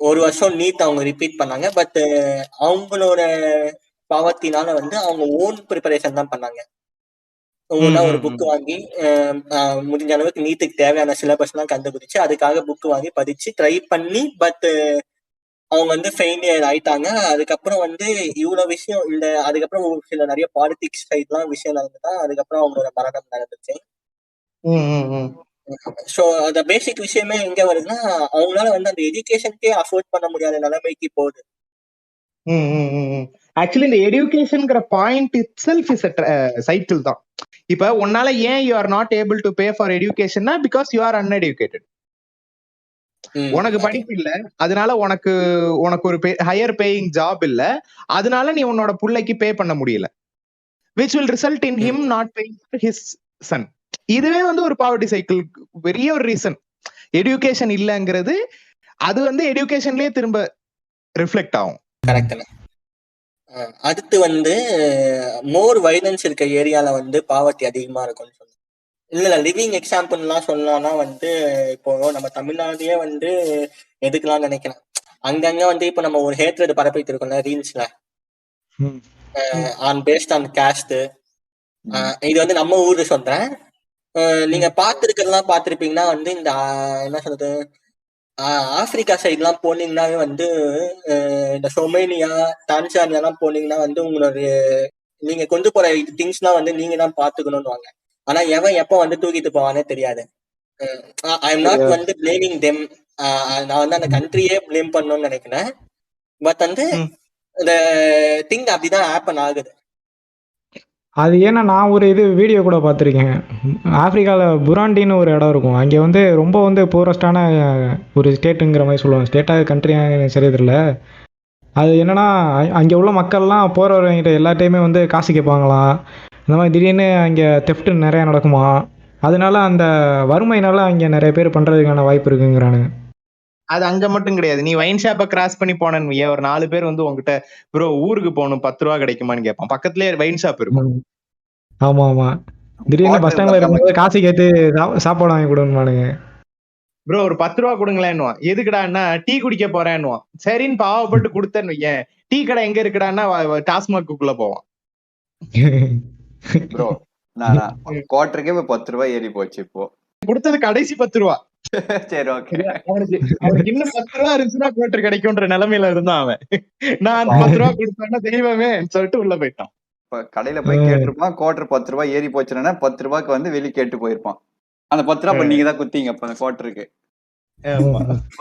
S1: ஒரு வருஷம் நீட் அவங்க ரிப்பீட் பண்ணாங்க. பட் அவங்களோட பாவத்தினால வந்து அவங்க ஓன் ப்ரிப்பரேஷன் தான் பண்ணாங்க. ஒரு புக் வாங்கி முடிஞ்ச அளவுக்கு நீட்டுக்கு தேவையான சிலபஸ் எல்லாம் கண்டுபிடிச்சு அதுக்காக புக் வாங்கி படிச்சு ட்ரை பண்ணி, பட் அவங்க வந்து ஃபெயிலியர் ஆயிட்டாங்க. அதுக்கப்புறம் வந்து இவ்வளவு விஷயம் இந்த அதுக்கப்புறம் ஒரு சில நிறைய பாலிடிக்ஸ் சைட்லாம் விஷயம் நடந்துதான் அதுக்கப்புறம் அவங்களோட மரணம் நடந்துச்சு. ஸோ அந்த பேசிக் விஷயமே எங்க வருதுன்னா, அவங்களால வந்து அந்த எஜுகேஷனுக்கே அஃபோர்ட் பண்ண முடியாத நிலைமைக்கு போகுது.
S3: ஆக்சுவலி இந்த எடுகேஷன்ங்கிற பாயிண்ட் இட்செல்ஃப் இஸ் சைக்கிள் தான். இப்ப உன்னால ஏன் you are not able to pay for எஜுகேஷன்னா பிகாஸ் யூ ஆர் அன்எடுகேட்டட். உனக்கு படிப்பு இல்ல, அதனால உனக்கு ஒரு ஹையர் பேயிங் ஜாப் இல்ல, அதனால நீ உன்னோட பிள்ளைக்கு பே பண்ண முடியல, which will result in him not paying for his son. இதுவே வந்து ஒரு பாவர்ட்டி சைக்கிள் பெரிய ஒரு ரீசன். எஜுகேஷன் இல்லங்கிறது அது வந்து எஜுகேஷன்லயே திரும்ப ரிஃப்ளெக்ட் ஆகும்.
S1: கரெக்ட். அடுத்து வந்து மோர் வைலன்ஸ் இருக்க ஏரியால வந்து பாவர்ட்டி அதிகமா இருக்கும்னு சொல்லுங்க. இல்ல லிவிங் எக்ஸாம்பிள்லாம் சொல்லலாம்னா வந்து இப்போ நம்ம தமிழ்நாட்லயே வந்து எதுக்கெல்லாம் நினைக்கிறேன், அங்கங்க வந்து இப்போ நம்ம ஒரு ஹேட்ரட் பரப்பிட்டு இருக்கோம்ல ரீல்ஸ்ல, ஆன் பேஸ்ட் ஆன் காஸ்ட். இது வந்து நம்ம ஊரு சொல்றேன். நீங்க பார்த்திருப்பீங்கன்னா வந்து இந்த என்ன சொல்றது, ஆப்பிரிக்கா சைட்லாம் போனீங்கன்னாவே வந்து இந்த சொமேனியா டான்சானியாலாம் போனீங்கன்னா வந்து உங்களுடைய நீங்க கொண்டு போற திங்ஸ்லாம் வந்து நீங்க தான் பாத்துக்கணும்னு வாங்க. ஆனா எவன் எப்ப வந்து தூக்கிட்டு போவானே தெரியாது. ஐ எம் நாட் வந்து பிளேமிங் தெம், நான் வந்து அந்த கண்ட்ரியே பிளேம் பண்ணணும்னு நினைக்கிறேன். பட் வந்து இந்த திங் அப்படிதான் ஹேப்பன் ஆகுது.
S4: அது ஏன்னா நான் ஒரு வீடியோ கூட பார்த்துருக்கேன். ஆப்பிரிக்காவில் புராண்டின்னு ஒரு இடம் இருக்கும். அங்கே வந்து ரொம்ப வந்து பூரஸ்டான ஒரு ஸ்டேட்டுங்கிற மாதிரி சொல்லுவாங்க. ஸ்டேட்டாக கண்ட்ரியாக சரியா தெரியல. அது என்னன்னா அங்கே உள்ள மக்கள்லாம் போகிறவங்கிட்ட எல்லாத்தையுமே வந்து காசு கேட்பாங்களாம். இந்த மாதிரி திடீர்னு அங்கே தெஃப்ட் நிறையா நடக்குமா. அதனால அந்த வறுமையினால அங்கே நிறைய பேர் பண்ணுறதுக்கான வாய்ப்பு இருக்குங்கிறானுங்க.
S3: அது அங்க மட்டும் கிடையாது. நீ வைன் ஷாப்பை கிராஸ் பண்ணி போனேன்னு ஒரு 4 பேர் வந்து உங்ககிட்ட ப்ரோ ஊருக்கு போகணும் 10 ரூபா கிடைக்குமான்னு கேட்பான். பக்கத்துலயே வைன் ஷாப் இருக்கும்.
S4: ஆமா ஆமா. திடீர்னு பஸ் ஸ்டாண்ட்ல இருக்கும்போது காசு கேட்டு சாப்பாடு வாங்கி கொடுமானுங்க.
S3: ப்ரோ ஒரு 10 ரூபா கொடுங்களேன்னுவான். எதுக்குடான்னா டீ குடிக்க போறேன்னுவான். சரின்னு பாவப்பட்டு கொடுத்தேன்னு வையேன், டீ கடை எங்க இருக்குடான்னா டாஸ்மாக்குள்ள போவான்.
S2: ப்ரோ நான் குவார்டருக்கே 10 ரூபாய் ஏறி போச்சு. இப்போ
S3: கொடுத்தது கடைசி 10 ரூபா.
S2: சரி ஓகே.
S3: அவனுக்கு இன்னும் 10 ரூபா இருந்துச்சுன்னா குவார்டர் கிடைக்கும்ன்ற நிலைமையில இருந்தான் அவன். நான் 10 ரூபா கொடுத்தேன்னா தெய்வமே சொல்லிட்டு உள்ள போயிட்டான்.
S2: கடையில போய் கேட்டிருப்பான், குவார்டர் 10 ரூபாய் ஏறி போச்சுன்னா 10 ரூபாய்க்கு வந்து வெளியே கேட்டு போயிருப்பான். அந்த 10 ரூபாய் நீங்க தான் குத்தீங்க அப்ப அந்த குவார்டருக்கு.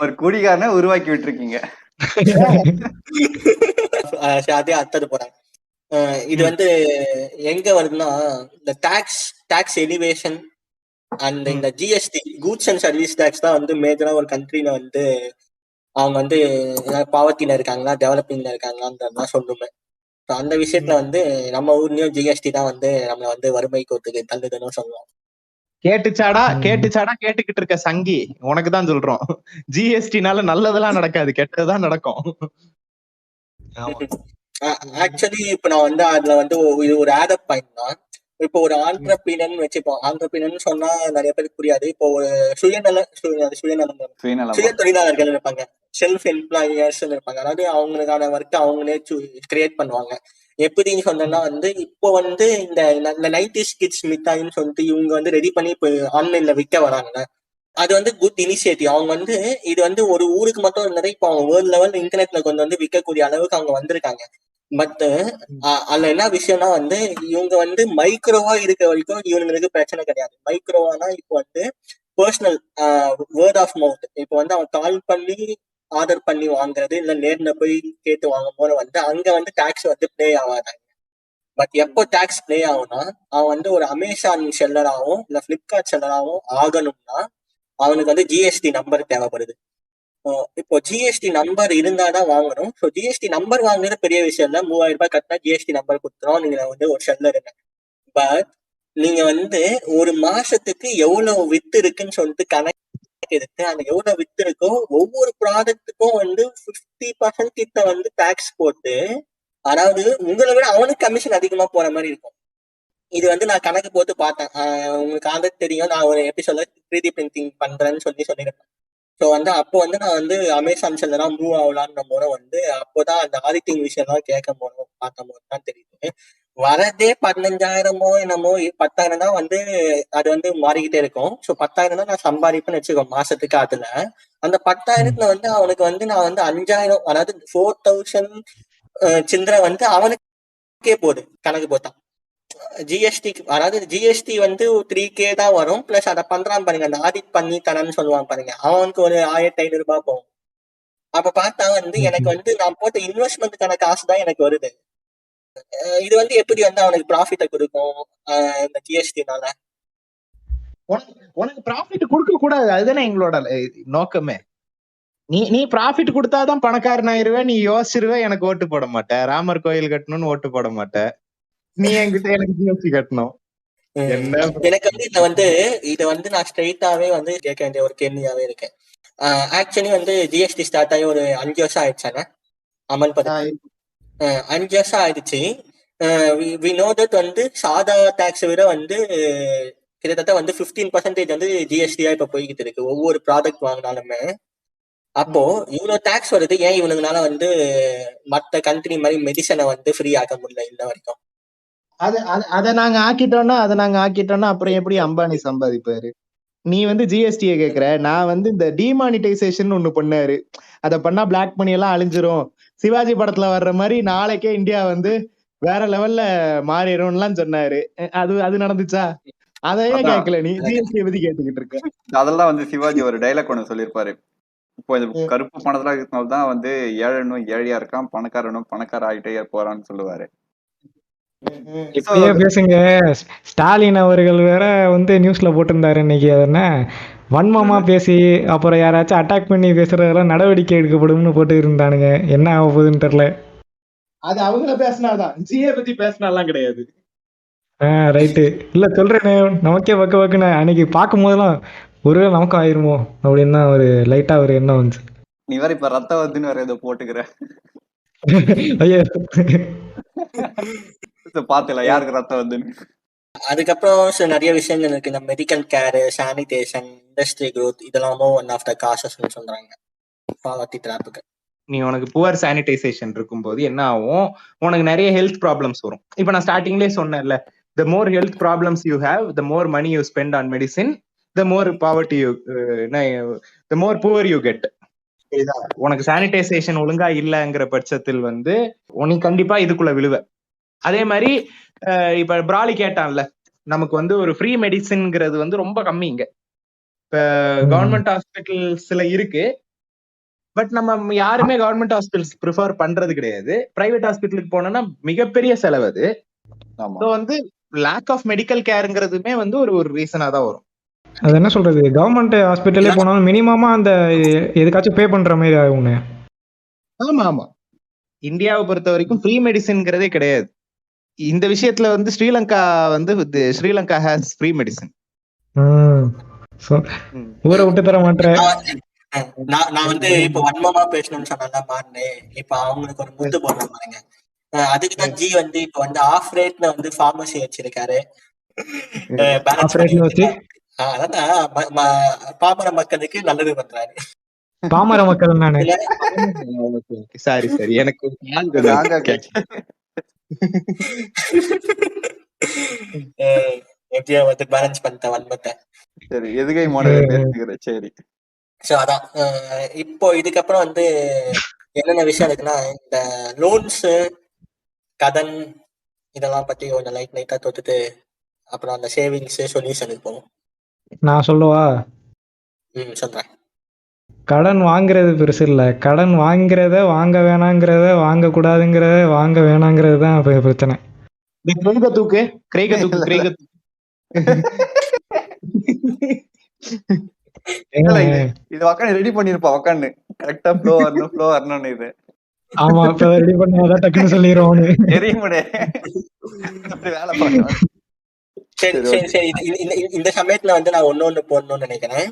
S2: ஒரு குடிகாரனை உருவாக்கி விட்டுருக்கீங்க.
S1: அதே அத்தது போறாங்க. இது வந்து எங்க வருதுன்னா இந்த டாக்ஸ் எலிவேஷன் அண்ட் இந்த GST goods and service tax தான் வந்து மேஜரா ஒரு கண்ட்ரில வந்து அவங்க வந்து பாவர்ட்டில இருக்காங்களா டெவலப்பிங்ல இருக்காங்களான்றதுதான் சொல்லுமே. அந்த விஷயத்துல வந்து நம்ம ஊர்லயும் ஜிஎஸ்டி தான் வந்து நம்மள வந்து வறுமை கோட்டுக்கு தள்ளுதுன்னு சொல்லுவோம்.
S3: கேட்டுச்சாடா கேட்டுக்கிட்டு இருக்க சங்கி, உனக்கு தான் சொல்றோம். ஜிஎஸ்டினால நல்லதெல்லாம் நடக்காது, கெட்டதுதான் நடக்கும்.
S1: ஆக்சுவலி இப்ப நான் வந்து அதுல வந்து இது ஒரு ஆடப் பாயிண்ட் தான். இப்போ ஒரு ஆண்டர்பிரினர் வச்சுப்போம். ஆண்டர்பிரினர் சொன்னா நிறைய பேருக்கு புரியாது. இப்போ ஒரு சுய தொழிலாளர்கள் இருப்பாங்க, செல்ஃப் எம்ப்ளாயர்ஸ் இருப்பாங்க. அதாவது அவங்களுக்கான ஒர்க் அவங்களே கிரியேட் பண்ணுவாங்க. எப்படின்னு சொன்னா வந்து இப்போ வந்து இந்த 90s கிட்ஸ் மிட்டாயின்னு சொல்லிட்டு இவங்க வந்து ரெடி பண்ணி இப்போ ஆன்லைன்ல விற்க வராங்க. அது வந்து குட் இனிஷியேட்டிவ். அவங்க வந்து இது வந்து ஒரு ஊருக்கு மட்டும் இருந்ததை இப்போ அவங்க வேர்ல்ட் லெவல் இன்டர்நெட்ல கொண்டு வந்து விற்கக்கூடிய அளவுக்கு அவங்க வந்திருக்காங்க. பட் அதுல என்ன விஷயம்னா வந்து இவங்க வந்து மைக்ரோவா இருக்க வரைக்கும் இவங்களுக்கு பிரச்சனை கிடையாது. மைக்ரோவானா இப்போ வந்து பர்சனல் வேர்ட் ஆஃப் மவுத். இப்போ வந்து அவன் கால் பண்ணி ஆர்டர் பண்ணி வாங்குறது இல்ல நேர்ல போய் கேட்டு வாங்கும் போது வந்து அங்க வந்து டாக்ஸ் வந்து பிளே ஆகாதாங்க. பட் எப்போ டாக்ஸ் பிளே ஆகும்னா, அவன் வந்து ஒரு அமேசான் செல்லராகவும் இல்ல பிளிப்கார்ட் செல்லராகவும் ஆகணும்னா அவனுக்கு வந்து ஜிஎஸ்டி நம்பர் தேவைப்படுது. இப்போ ஜிஎஸ்டி நம்பர் இருந்தாதான் வாங்கணும். ஸோ ஜிஎஸ்டி நம்பர் வாங்குறது பெரிய விஷயம் இல்லை. 3000 ரூபாய் கட்டினா ஜிஎஸ்டி நம்பர் கொடுத்துரும், நீங்க வந்து ஒரு செல்லர். பட் நீங்க வந்து ஒரு மாசத்துக்கு எவ்வளவு வித்து இருக்குன்னு சொல்லிட்டு கணக்கு எடுத்து அந்த எவ்வளவு வித்து இருக்கோ ஒவ்வொரு ப்ராடக்ட்டுக்கும் வந்து 50% கிட்ட வந்து டாக்ஸ் போட்டு, அதாவது உங்களை விட அவனுக்கு கமிஷன் அதிகமா போற மாதிரி இருக்கும். இது வந்து நான் கணக்கு போட்டு பார்த்தேன். உங்களுக்கு ஆல்ரெடி தெரியும், நான் ஒரு எபிசோட்ல 3D பிரிண்டிங் பண்றேன்னு சொல்லியிருப்பேன். ஸோ வந்து அப்போ வந்து நான் வந்து அமேசான் செல்லாம் மூவ் ஆகலான்னு போது வந்து அப்போதான் அந்த ஆடிட்டிங் விஷயம்லாம் பார்க்கும் போது தான் தெரியுது. வரதே 15,000 என்னமோ 10,000 தான் வந்து அது வந்து மாறிக்கிட்டே இருக்கும். ஸோ 10,000 தான் நான் சம்பாதிப்பேன்னு வச்சுக்கோ மாசத்துக்கு. அதுல அந்த 10,000த்துல வந்து அவனுக்கு வந்து நான் வந்து 5,000, அதாவது 4,000 சில்லறை வந்து அவனுக்கே போகுது கணக்கு போட்டான். ஜிஎஸ்டி, அதாவது ஜிஎஸ்டி வந்து 3K தான் வரும். பிளஸ் அதை பண்றான் பாருங்க, அந்த ஆடிட் பண்ணி தரேன்னு சொல்லுவான் பாருங்க, அவனுக்கு ஒரு 1,500 ரூபாய் போகும். அப்ப பார்த்தா வந்து எனக்கு வந்து நான் போட்ட இன்வெஸ்ட்மெண்ட்டுக்கான காசு தான் எனக்கு வருது. இது வந்து எப்படி வந்து அவனுக்கு ப்ராஃபிட்டை கொடுக்கும் இந்த ஜிஎஸ்டினால?
S3: உனக்கு ப்ராஃபிட் கொடுக்க கூடாது, அதுதானே எங்களோட நோக்கமே. நீ ப்ராஃபிட் கொடுத்தாதான் பணக்காரன் ஆயிருவே. நீ யோசிச்சிருவே எனக்கு ஓட்டு போட மாட்டேன், ராமர் கோயில் கட்டணும்னு ஓட்டு போட மாட்டேன், நீ என்கிட்ட எனக்கு ஜிஎஸ்டி கட்டணும்.
S1: எனக்கு வந்து இதை வந்து நான் ஸ்ட்ரெயிட்டாவே வந்து கேட்க வேண்டிய ஒரு கேள்வியாவே இருக்கேன். ஆக்சுவலி வந்து ஜிஎஸ்டி ஸ்டார்ட் ஆகி ஒரு 5 வருஷம் ஆயிடுச்சாங்க அமல்படுத்தி. 5 வருஷம் ஆயிடுச்சு. வி நோ தட் வந்து சாதா டாக்ஸை விட வந்து கிட்டத்தட்ட வந்து 15% வந்து ஜிஎஸ்டியா இப்ப போய்கிட்டு இருக்கு ஒவ்வொரு ப்ராடக்ட் வாங்கினாலுமே. அப்போ இவ்வளவு டாக்ஸ் வருது, ஏன் இவனுங்களால வந்து மற்ற கண்ட்ரி மாதிரி மெடிசனை வந்து ஃப்ரீ ஆக்க முடியல இன்ன வரைக்கும்?
S3: அதை நாங்க ஆக்கிட்டோம்னா அப்புறம் எப்படி அம்பானி சம்பாதிப்பாரு? நீ வந்து ஜிஎஸ்டியை கேக்குற, நான் வந்து இந்த டிமானிட்டைசேஷன் ஒண்ணு பண்ணாரு, அதை பண்ணா பிளாக் மணி எல்லாம் அழிஞ்சிரும், சிவாஜி படத்துல வர்ற மாதிரி நாளைக்கே இந்தியா வந்து வேற லெவல்ல மாறிடும்லாம் சொன்னாரு. அது நடந்துச்சா? அதையே கேட்கல, நீ ஜிஎஸ்டியை பத்தி கேட்டுக்கிட்டு இருக்க.
S2: அதெல்லாம் வந்து சிவாஜி ஒரு டைலாக் ஒண்ணு சொல்லியிருப்பாரு. இப்போ இந்த கருப்பு பணத்துல இருக்கிறதுனால்தான் வந்து ஏழைனும் ஏழையா இருக்கான், பணக்காரனும் பணக்கார ஆகிட்டே போறான்னு சொல்லுவாரு.
S4: இப்படியே பேசுங்க. ஸ்டாலின் அவர்கள் வேற வந்து நியூஸ்ல போட்டிருந்தாரு இன்னைக்கு. அது என்ன வன்மமா பேசி அப்புறம் யாராச்சும் அட்டாக் பண்ணி பேசுறதெல்லாம் நடவடிக்கை எடுக்கப்படும்னு போட்டு இருந்தானுங்க. என்ன ஆக போகுதுன்னு தெரியல.
S3: அது அவங்கள பேசினாதான், ஜிஏ பத்தி பேசினாலாம் கிடையாது.
S4: ரைட்டு. இல்ல சொல்றேனே, நமக்கே வக்குன்னு அன்னைக்கு பார்க்கும் போதெல்லாம் ஒருவேளை நமக்கும் ஆயிருமோ அப்படின்னு தான் ஒரு லைட்டா ஒரு எண்ணம் வந்துச்சு.
S2: நீ வேற இப்ப ரத்தம் வருதுன்னு வேற ஏதோ போட்டுக்கிற.
S4: ஐயோ
S2: பாத்துல யாருக்கு ரத்தம் வருதுன்னு.
S1: அதுக்கப்புறம் நிறைய விஷயங்கள் இருக்கு. இந்த medical care, sanitation, industry growth இதெல்லாமும் ஒன் ஆஃப் த காசஸ்ன்னு சொல்றாங்க பாவர்ட்டி ட்ராப்புக்கு.
S3: நீ உனக்கு புவர் சானிடைசேஷன் இருக்கும்போது என்ன ஆகும், உனக்கு நிறைய ஹெல்த் ப்ராப்ளம்ஸ் வரும். இப்ப நான் ஸ்டார்டிங்லேயே சொன்னேன்ல, the more health problems you have, the more money you spend on medicine, the more poverty you the more poor you get. உனக்கு சானிடைசேஷன் ஒழுங்கா இல்லைங்கிற பட்சத்தில் வந்து உனக்கு கண்டிப்பா இதுக்குள்ள விழுவ. அதே மாதிரி இப்ப பிராலி கேட்டான்ல, நமக்கு வந்து ஒரு ஃப்ரீ மெடிசின்ங்கிறது வந்து ரொம்ப கம்மி இங்க. இப்ப கவர்மெண்ட் ஹாஸ்பிட்டல்ஸ்ல இருக்கு, பட் நம்ம யாருமே கவர்மெண்ட் ஹாஸ்பிட்டல்ஸ் ப்ரிஃபர் பண்றது கிடையாது. பிரைவேட் ஹாஸ்பிட்டலுக்கு போனோம்னா மிகப்பெரிய செலவு அது. வந்து லேக் ஆஃப் மெடிக்கல் கேருங்கிறதுமே வந்து ஒரு ரீசனா தான் வரும்.
S4: அது என்ன சொல்றது, கவர்மெண்ட் ஹாஸ்பிட்டலே போனாலும் மினிமமா அந்த எதுக்காச்சும் பே பண்ற மாதிரி ஆகுங்க.
S3: ஆமா, இந்தியாவை பொறுத்த வரைக்கும் ஃப்ரீ மெடிசின்ங்கிறதே கிடையாது. இந்த விஷயத்துல வந்து ஸ்ரீலங்கா ஹேஸ் ஃப்ரீ மெடிசின்.
S4: ஊரை விட்டு தர மாட்டேன்.
S1: நான் வந்து இப்ப வன்மமா பேசணும்னு சொன்னா பாருங்க, இப்ப அவங்களுக்கு ஒரு முத்து போடுற பாருங்க. அதுக்குதான் ஜி வந்து இப்ப வந்து ஆஃப் ரேட்ல வந்து ஃபார்மசி வச்சிருக்காரு. அதான் பாமர மக்களுக்கு நல்லது பண்றாரு.
S4: பாமர மக்கள் நானே.
S3: சரி எனக்கு
S1: எப்படியோ வந்து பேலன்ஸ் பண்ணிட்ட வன்மத்தை.
S2: சரி, எதுகை மாடல் பேசுகிறேன். சரி,
S1: சோ அதான் இப்போ இதுக்கப்புறம் வந்து என்னென்ன விஷயம் இருக்குன்னா, இந்த லோன்ஸ், கடன் இதெல்லாம் பத்தி கொஞ்சம் லைட்டா தொட்டுட்டு அப்புறம் அந்த சேவிங்ஸ் சொல்யூஷனுக்கு போகும்.
S4: நான் சொல்லவா?
S1: சொல்றேன்.
S4: கடன் வாங்குறது பெருசு இல்லை, கடன் வாங்குறத வாங்க வேணாங்கிறத வாங்கக்கூடாதுங்கிறத வாங்க வேணாங்கிறது தான் பிரச்சனை.
S3: கிரேக தூக்கு.
S2: இது உக்காந்து ரெடி பண்ணிருப்பா, உக்காந்து கரெக்டா ஃப்ளோ வரணும்னு. இது
S4: ஆமா, இப்ப ரெடி பண்ணாதான் டக்குன்னு சொல்லிடுவோம்.
S2: தெரியுமே வேலை பார்க்கலாம்.
S1: சரி, இந்த சமயத்துல வந்து நான் ஒண்ணு போடணும்னு நினைக்கிறேன்.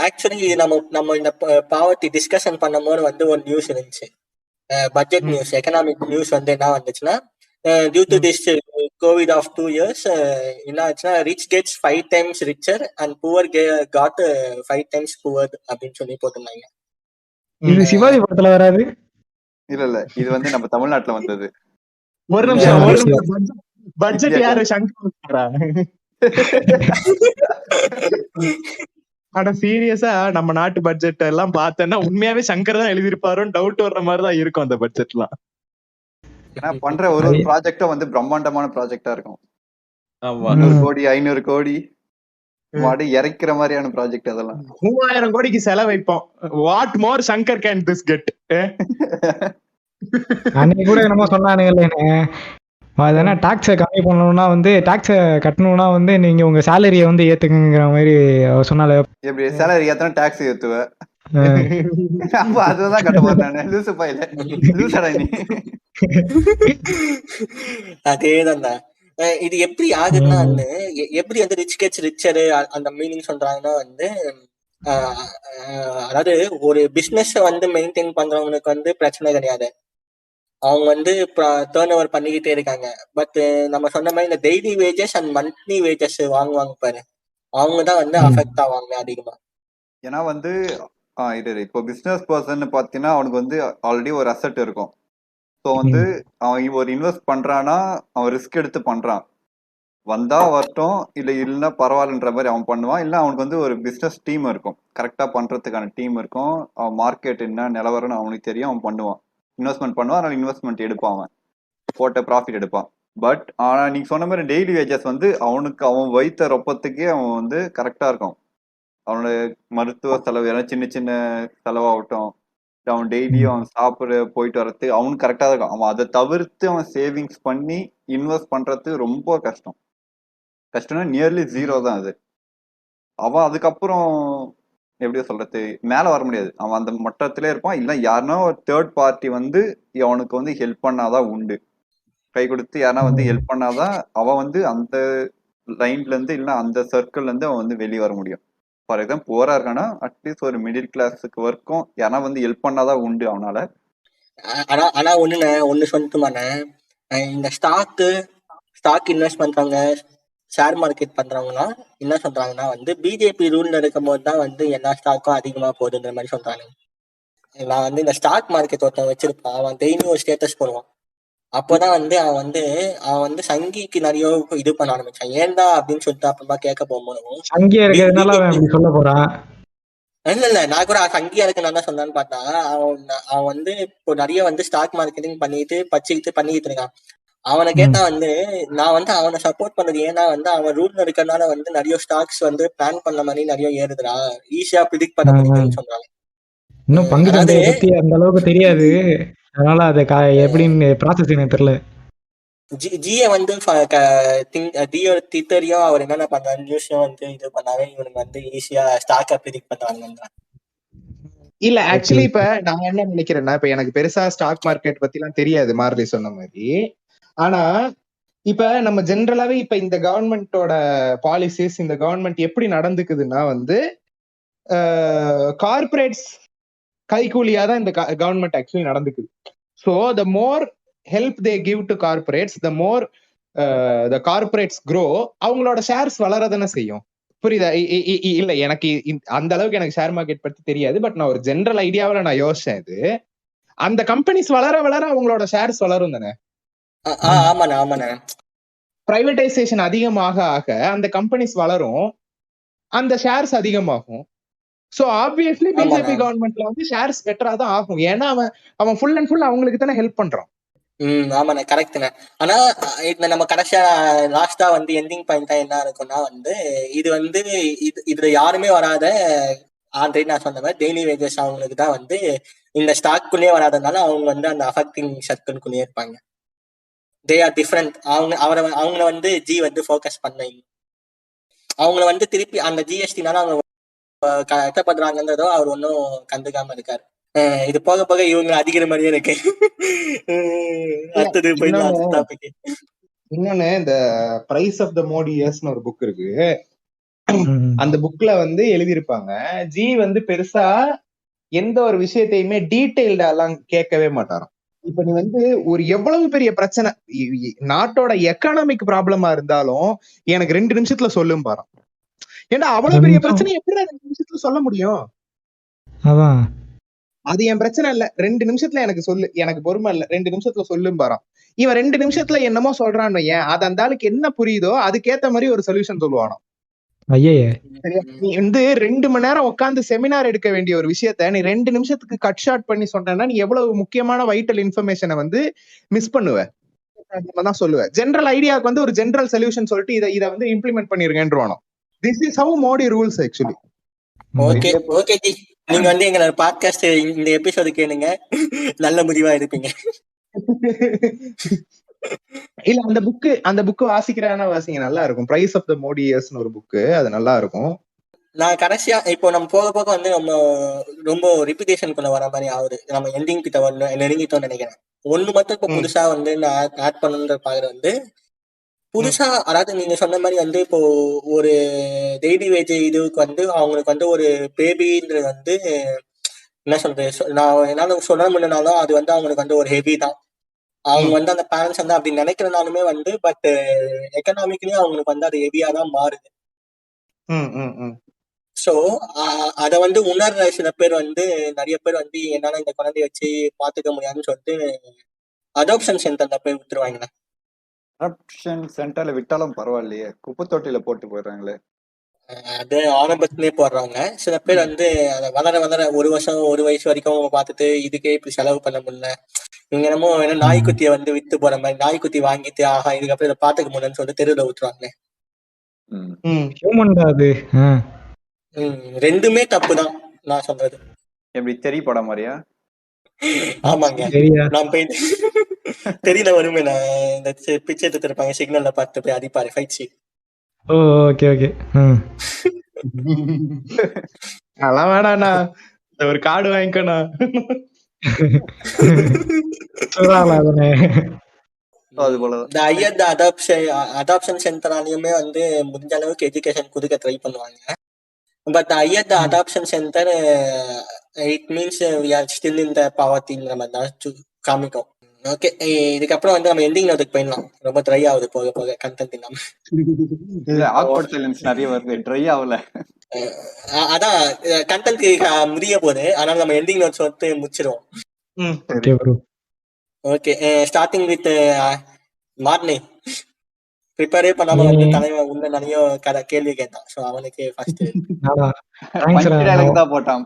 S1: ஆக்சுவலி இது நம்ம இந்த பாவர்ட்டி டிஸ்கஷன் பண்ணும் போது வந்து ஒரு நியூஸ் இருந்துச்சு, பட்ஜெட் நியூஸ், எக்கனாமிக் நியூஸ் வந்து என்ன வந்துச்சுன்னா, due to this COVID of 2 years என்ன ஆச்சுன்னா, rich gets 5 times richer and poor got 5 times poor அப்படின்னு சொல்லி போட்டிருந்தாங்க.
S4: இது சிவாஜி படத்துல வராது?
S2: இல்ல இது வந்து நம்ம தமிழ்நாட்டுல வந்தது.
S3: ஒரு நிமிஷம், பட்ஜெட் யாரு? சங்கர். ஆனா சீரியஸா நம்ம நாட்டு பட்ஜெட் எல்லாம் பார்த்தேன்னா உண்மையாவே சங்கர் தான் எழுதியிருப்பாரோன்னு டவுட் வர்ற மாதிரிதான் இருக்கும் அந்த பட்ஜெட்லாம்.
S2: ஏன்னா பண்ற ஒரு ப்ராஜெக்டும் வந்து பிரம்மாண்டமான ப்ராஜெக்டா இருக்கும். 100 கோடி 500 கோடி இறக்கிற மாதிரியான ப்ராஜெக்ட். அதெல்லாம்
S3: 3000 கோடிக்கு செலவு வைப்போம். What more Shankar can this get?
S4: அன்னைக்கு கூட என்னமோ சொன்னானுங்கல்ல, அதனா டாக்ஸை கம்மி பண்ணணும்னா வந்து டாக்ஸை கட்டணும்னா வந்து நீங்க உங்க சேலரியை வந்து ஏத்துக்குங்கிற மாதிரி சொன்னால. எப்படி
S2: சேலரி ஏத்தனா டாக்ஸ் ஏத்துவ? அப்ப அதுதான் கட்ட மாட்டானே, லூசு பையல, லூசடா நீ.
S1: அதேதான். இது எப்படி ஆகுதுன்னா வந்து, எப்படி வந்து ரிச் கெட்ஸ் ரிச்சரு அந்த மீனிங் சொல்றாங்கன்னா வந்து, அதாவது ஒரு பிசினஸ் வந்து மெயின்டைன் பண்றவங்களுக்கு வந்து பிரச்சனை கிடையாது, அவங்க வந்து டர்ன் ஓவர் பண்ணிக்கிட்டே இருக்காங்க. பட் நம்ம சொன்ன மாதிரி இந்த daily wages and monthly wages வாங்குவாங்க பாரு, அவங்கதான் வந்து அஃபெக்ட் ஆவாங்க அதிகமா.
S2: ஏன்னா வந்து இப்போ பிசினஸ் பர்சன் பாத்தீங்கன்னா அவனுக்கு வந்து ஆல்ரெடி ஒரு அசெட் இருக்கும். ஸோ வந்து அவன் ஒரு இன்வெஸ்ட் பண்றான்னா அவன் ரிஸ்க் எடுத்து பண்றான். வந்தா வரட்டும், இல்லைன்னா பரவாயில்லன்ற மாதிரி அவன் பண்ணுவான். இல்லை அவனுக்கு வந்து ஒரு பிசினஸ் டீம் இருக்கும், கரெக்டா பண்றதுக்கான டீம் இருக்கும். அவன் மார்க்கெட் என்ன நிலவரம்னு அவனுக்கு தெரியும், அவன் பண்ணுவான், இன்வெஸ்ட்மெண்ட் பண்ணுவான். அதனால இன்வெஸ்ட்மெண்ட் எடுப்பான், அவன் போட்ட ப்ராஃபிட் எடுப்பான். பட் ஆனா நீங்க சொன்ன மாதிரி டெய்லி வேஜஸ் வந்து அவனுக்கு அவன் வைத்த ரொப்பத்துக்கே அவன் வந்து கரெக்டா இருக்கும். அவனோட மருத்துவ செலவு எல்லாம் சின்ன சின்ன செலவாகட்டும், அவன் டெய்லியும் அவன் சாப்பிட போயிட்டு வர்றது அவனுக்கு கரெக்டா தான் இருக்கும். அவன் அதை தவிர்த்து அவன் சேவிங்ஸ் பண்ணி இன்வெஸ்ட் பண்றது ரொம்ப கஷ்டம்னா நியர்லி 0 தான் அது. அவன் அதுக்கப்புறம் எப்படி சொல்றது, மேல வர முடியாது, அவன் அந்த மட்டத்திலே இருப்பான். இல்லை யாருன்னா ஒரு தேர்ட் பார்ட்டி வந்து அவனுக்கு வந்து ஹெல்ப் பண்ணாதான் உண்டு, கை கொடுத்து யாருன்னா வந்து ஹெல்ப் பண்ணாதான் அவன் வந்து அந்த லைன்ல இருந்து இல்லைன்னா அந்த சர்க்கிள்ல இருந்து அவன் வந்து வெளியே வர முடியும். ஃபார் எக்ஸாம்பிள் போரா இருக்கானா அட்லீஸ்ட் ஒரு மிடில் கிளாஸுக்கு வரைக்கும் யாரா வந்து ஹெல்ப் பண்ணாதான் உண்டு அவனால.
S1: ஆனா ஒண்ணு சொல்லட்டுமாண்ணே, இந்த ஸ்டாக் இன்வெஸ்ட் பண்றவங்க, ஷேர் மார்க்கெட் பண்றவங்கலாம் என்ன சொல்றாங்கன்னா வந்து பிஜேபி ரூல்ல இருக்கும் போது தான் வந்து எல்லா ஸ்டாக்கும் அதிகமா போகுதுன்ற மாதிரி சொல்றாங்க. நான் வந்து இந்த ஸ்டாக் மார்க்கெட் ஒருத்தன் வச்சிருப்பான், அவன் டெய்லி ஒரு ஸ்டேட்டஸ் போடுவான். அப்போதான் வந்து அவன் வந்து சங்கிக்கு நிறைய இது பண்ண ஆரம்பிச்சான். ஏன்டா அப்படின்னு சொல்லிட்டு அப்புறமா கேட்க போகும்போது,
S4: சங்கியா இருக்கிறதுனால அவன் அப்படி சொல்ல போறான்.
S1: இல்ல நான் கூட சங்கியா இருக்கு நான் தான் சொன்னான்னு பார்த்தா, அவன் வந்து இப்போ நிறைய வந்து ஸ்டாக் மார்க்கெட்டிங் பண்ணிக்கிட்டு இருக்கான். அவனை கேட்டா வந்து நான் வந்து அவனை சப்போர்ட் பண்ணது ஏன்னா வந்து அவன் ரூல்ல இருக்கறதுனால வந்து நிறைய ஸ்டாக்ஸ் வந்து பிளான் பண்ண மாதிரி நிறைய ஏறுதுடா, ஈஸியா ப்ரிடிக்ட் பண்ண முடியுதுன்னு சொல்றாங்க.
S4: இன்னும் பங்கு சந்தையை பத்தி அந்த அளவுக்கு தெரியாது, அதனால அது எப்படின்னு ப்ராசஸ் எனக்கு தெரியல.
S1: ஜிஏ வந்து திட்டரியும் அவர் என்னென்ன பண்றாரு, நியூஸும் வந்து இது பண்ணாவே இவனுக்கு வந்து ஈஸியா ஸ்டாக்கை ப்ரிடிக்ட் பண்ணுவாங்க.
S3: இல்ல ஆக்சுவலி இப்ப நான் என்ன நினைக்கிறேன்னா, இப்ப எனக்கு பெருசா ஸ்டாக் மார்க்கெட் பத்தி எல்லாம் தெரியாது மாருதி சொன்ன மாதிரி. ஆனா இப்ப நம்ம ஜென்ரலாவே இப்ப இந்த கவர்மெண்டோட பாலிசிஸ், இந்த கவர்மெண்ட் எப்படி நடந்துக்குதுன்னா வந்து கார்பரேட்ஸ் கைகூலியா தான் இந்த கவர்மெண்ட் ஆக்சுவலி நடந்துக்குது. So the more help they give to corporates, the more the corporates grow. அவங்களோட ஷேர்ஸ் வளரதானே செய்யும். புரியுதா? இல்ல எனக்கு அந்த அளவுக்கு எனக்கு ஷேர் மார்க்கெட் பத்தி தெரியாது, பட் நான் ஒரு ஜென்ரல் ஐடியாவில் நான் யோசிச்சேன். இது அந்த கம்பெனிஸ் வளர அவங்களோட ஷேர்ஸ் வளரும் தானே.
S1: ஆமாண்ணே.
S3: பிரைவேடைசேஷன் அதிகமாக ஆக அந்த கம்பெனிஸ் வளரும், அந்த ஷேர்ஸ் அதிகமாகும். சோ ஆப்வியஸ்லி பிஜேபி கவர்மெண்ட்ல வந்து ஷேர்ஸ் பெட்டரா தான் ஆகும். ஏன்னா அவன் ஃபுல் அண்ட் ஃபுல் அவங்களுக்கு தானே ஹெல்ப் பண்றான்.
S1: ஆமாண்ணே, கரெக்ட்ண்ணே. ஆனா இந்த நம்ம கடைசியா லாஸ்டா வந்து எண்டிங் பாயிண்டா என்ன இருக்கும்னா வந்து, இது வந்து இதுல யாருமே வராத ஆல்ரெடி நான் சொன்ன மாதிரி டெய்லி வேஜஸ் அவங்களுக்கு தான் வந்து இந்த ஸ்டாக்குள்ளேயே வராதனால அவங்க வந்து அந்த அஃபெக்டிங் சர்க்கிள்குள்ளேயே இருப்பாங்க. They are different. அவங்கள வந்து ஜி வந்து ஃபோக்கஸ் பண்ண அவங்கள வந்து திருப்பி அந்த ஜிஎஸ்டினால அவங்க கஷ்டப்படுறாங்கன்றதோ அவர் ஒன்றும் கண்டுக்காம இருக்காரு. இது போக போக இவங்க அதிகிற மாதிரியே இருக்கு. அடுத்தது போயிடலாம் டாபிக்.
S3: இன்னொன்னு இந்த பிரைஸ் ஆஃப் த மோடி இயர்ஸ்னு ஒரு புக் இருக்கு. அந்த புக்ல வந்து எழுதியிருப்பாங்க, ஜி வந்து பெருசா எந்த ஒரு விஷயத்தையுமே டீடைல்டா எல்லாம் கேட்கவே மாட்டாராம். இப்ப நீ வந்து ஒரு எவ்வளவு பெரிய பிரச்சனை, நாட்டோட எக்கனாமிக் ப்ராப்ளமா இருந்தாலும் எனக்கு 2 நிமிஷத்துல சொல்லும் பாரு. ஏன்னா அவ்வளவு பெரிய பிரச்சனை எப்படி 2 நிமிஷத்துல சொல்ல முடியும்?
S4: அதான்
S3: அது என் பிரச்சனை இல்ல, 2 நிமிஷத்துல எனக்கு சொல்லு, எனக்கு பொறுமை இல்ல, 2 நிமிஷத்துல சொல்லும் பாரு. இவன் 2 நிமிஷத்துல என்னமோ சொல்றான்னு ஏன் அது அந்த ஆளுக்கு என்ன புரியுதோ அதுக்கேத்த மாதிரி ஒரு சொல்யூஷன் சொல்லுவானோ.
S4: ஐயே
S3: நீ வந்து 2 மணி நேரம் உட்காந்து செமினார் எடுக்க வேண்டிய ஒரு விஷயத்த நீ 2 நிமிஷத்துக்கு கட் ஷார்ட் பண்ணி சொன்னா நீ எவ்வளவு முக்கியமான வைட்டல் இன்ஃபர்மேஷனை வந்து மிஸ் பண்ணுவ. தான் சொல்லுவேன், ஜெனரல் ஐடியாவுக்கு வந்து ஒரு ஜெனரல் சொல்யூஷன் சொல்லிட்டு இதை வந்து இம்ப்ளிமெண்ட் பண்ணிருங்கன்றோம். This is how Modi rules actually.
S1: Okay okay ji, நீங்க வந்து எங்க பாட்காஸ்ட் இந்த எபிசோடு கேளுங்க, நல்ல முடிவா இருப்பீங்க.
S3: இல்ல அந்த புக்கு வாசிக்கிறேன்னா வாசிங்க, நல்லா இருக்கும். பிரைஸ் ஆஃப் த மோடி இயர்ஸ்னு ஒரு புக்கு, அது நல்லா இருக்கும்.
S1: நான் கடைசியா இப்போ நம்ம போக போக வந்து நம்ம ரொம்ப ரிப்பிட்டேஷனுக்குள்ள வர மாதிரி ஆகுது. நம்ம எண்டிங் கிட்ட நெருங்கிட்டோம்னு நினைக்கிறேன். ஒண்ணு மட்டும் இப்போ புதுசா வந்து நான் ஆட் பண்ணுன்ற பாக்குற வந்து புதுசா, அதாவது நீங்க சொன்ன மாதிரி வந்து இப்போ ஒரு டெய்லி வேஜ் இதுக்கு வந்து அவங்களுக்கு வந்து ஒரு பேபின்றது வந்து என்ன சொல்றது, நான் என்னால சொல்ல முடியலனாலும் அது வந்து அவங்களுக்கு வந்து ஒரு ஹெவி தான். அவங்க வந்து அந்த பேரண்ட்ஸ் வந்து அப்படி நினைக்கிறனாலுமே வந்து பட் எக்கனாமிக்கலி அவங்களுக்கு வந்து அது ஹெவியா தான் மாறுது. ஸோ அதை வந்து உணர்ற சில பேர் வந்து நிறைய பேர் வந்து என்னால இந்த குழந்தைய வச்சு பாத்துக்க முடியாதுன்னு சொல்லிட்டு அடாப்ஷன் சென்டர்ல போய் விட்டுருவாங்க.
S2: அடாப்ஷன் சென்டர்ல விட்டாலும் பரவாயில்லையே, குப்பை தொட்டில போட்டு போயிடுறாங்களே.
S1: அது ஆரம்பத்திலே போடுறாங்க. சில பேர் வந்து அதை வளர வளர ஒரு வயசு வரைக்கும் பார்த்துட்டு இதுக்கே இப்படி செலவு பண்ண முடியல, இவங்க என்னமோ நாய்க்குட்டியை வந்து வித்து போற மாதிரி நாய்க்குட்டி வாங்கிட்டு ஆஹா இதுக்கப்புறம் இதை பாத்துக்க முடியலன்னு சொல்லிட்டு தெருவில் விட்டுருவாங்க. ரெண்டுமே தப்பு தான் நான் சொல்றது.
S2: எப்படி தெரிய படம் மாதிரியா?
S1: ஆமாங்க, நான் போய் தெரியல வருமே, நான் இந்த பிச்சை எடுத்துருப்பாங்க சிக்னல்ல பார்த்து போய் அடிப்பாரு ஃபைட் சீன்.
S4: Okay okay.
S3: அதெல்லாம் வேணாண்ணா, ஒரு கார்டு வாங்கிக்கண்ணா.
S1: அடாப்ஷன் சென்டராலையுமே வந்து முடிஞ்ச அளவுக்கு எஜுகேஷன் கொடுக்க ட்ரை பண்ணுவாங்க. But higher the adoption center it means we are still in the பாவர்ட்டிங்கிற மாதிரி தான் காமிக்கும். ஓகே, இதுக்கப்புறம் வந்து நம்ம எண்டிங் நோட்டுக்கு போயிடலாம். ரொம்ப ட்ரை ஆகுது போக போக கண்டென்ட் இல்லாம.
S2: நிறைய வருது, ட்ரை ஆகல.
S1: அதான் கண்டென்ட் முடிய போகுது, அதனால நம்ம எண்டிங் நோட்ஸ் வந்து முடிச்சிருவோம். Okay, starting with morning. Prepare பண்ணாம வந்து தலைவன் உள்ள நிறைய கேள்வி கேட்டான். ஸோ அவனுக்கு ஃபர்ஸ்ட்
S2: பஞ்ச் டைலாக் தான் போட்டான்.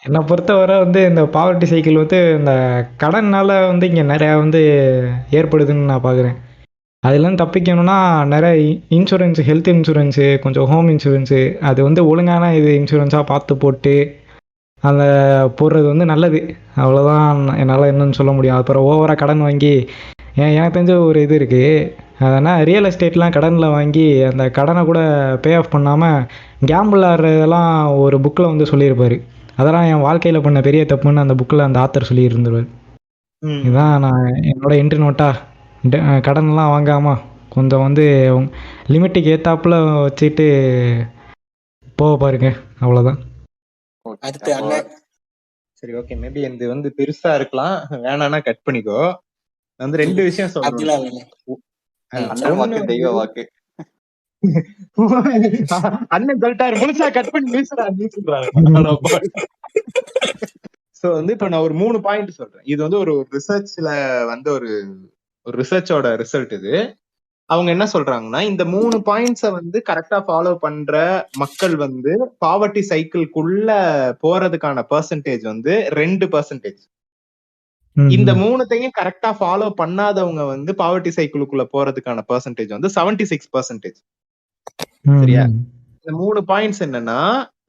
S4: என்னை பொறுத்தவரை வந்து இந்த பாவர்ட்டி சைக்கிள் வந்து இந்த கடன்னால வந்து இங்கே நிறையா வந்து ஏற்படுதுன்னு நான் பார்க்குறேன். அதெல்லாம் தப்பிக்கணும்னா நிறைய இன்சூரன்ஸு, ஹெல்த் இன்சூரன்ஸு, கொஞ்சம் ஹோம் இன்சூரன்ஸு, அது வந்து ஒழுங்கான இது இன்சூரன்ஸாக பார்த்து போட்டு அதை போடுறது வந்து நல்லது. அவ்வளோதான் என்னால் என்னன்னு சொல்ல முடியும். அப்புறம் ஓவராக கடன் வாங்கி எனக்கு தெரிஞ்ச ஒரு இது இருக்குது, அதனால் ரியல் எஸ்டேட்லாம் கடனில் வாங்கி அந்த கடனை கூட பே ஆஃப் பண்ணாமல் கேம்பிள் ஆடுறதெல்லாம் ஒரு புக்கில் வந்து சொல்லியிருப்பார். அதெல்லாம் என் வாழ்க்கையில் பண்ண பெரிய தப்புன்னு அந்த புக்கில் அந்த ஆத்தர் சொல்லியிருந்துருவார். இதுதான் நான் என்னோட என்ட்ரி நோட்டாக, கடன்லாம் வாங்காமல் கொஞ்சம் வந்து லிமிட்டுக்கு ஏற்றாப்புல வச்சுட்டு போக பாருங்க, அவ்வளோதான்.
S3: சரி, ஓகே, மேபி இது வந்து பெருசா இருக்கலாம், வேணானா கட் பண்ணிக்கோ. வந்து 2 விஷயம் சொல்றேன்.
S2: தெய்வ வாக்கு
S3: அண்ணன் சொல்லிட்டாரு, முழுசா கட் பண்ணி சோ வந்து இப்ப நான் ஒரு 3 பாயிண்ட் சொல்றேன். இது வந்து ஒரு ரிசர்ச்ல வந்து ஒரு ரிசர்ச்சோட ரிசல்ட். இது அவங்க என்ன சொல்றாங்கன்னா, இந்த 3 பாயிண்ட்ஸை வந்து கரெக்டா ஃபாலோ பண்ற மக்கள் வந்து பாவர்ட்டி சைக்கிள்குள்ள போறதுக்கான பெர்சன்டேஜ் வந்து 2%. இந்த 3த்தையும் கரெக்டா ஃபாலோ பண்ணாதவங்க வந்து பாவர்ட்டி சைக்கிளுக்குள்ள போறதுக்கான பெர்சன்டேஜ் வந்து 76%. சரியா? இந்த 3 பாயிண்ட்ஸ் என்னன்னா,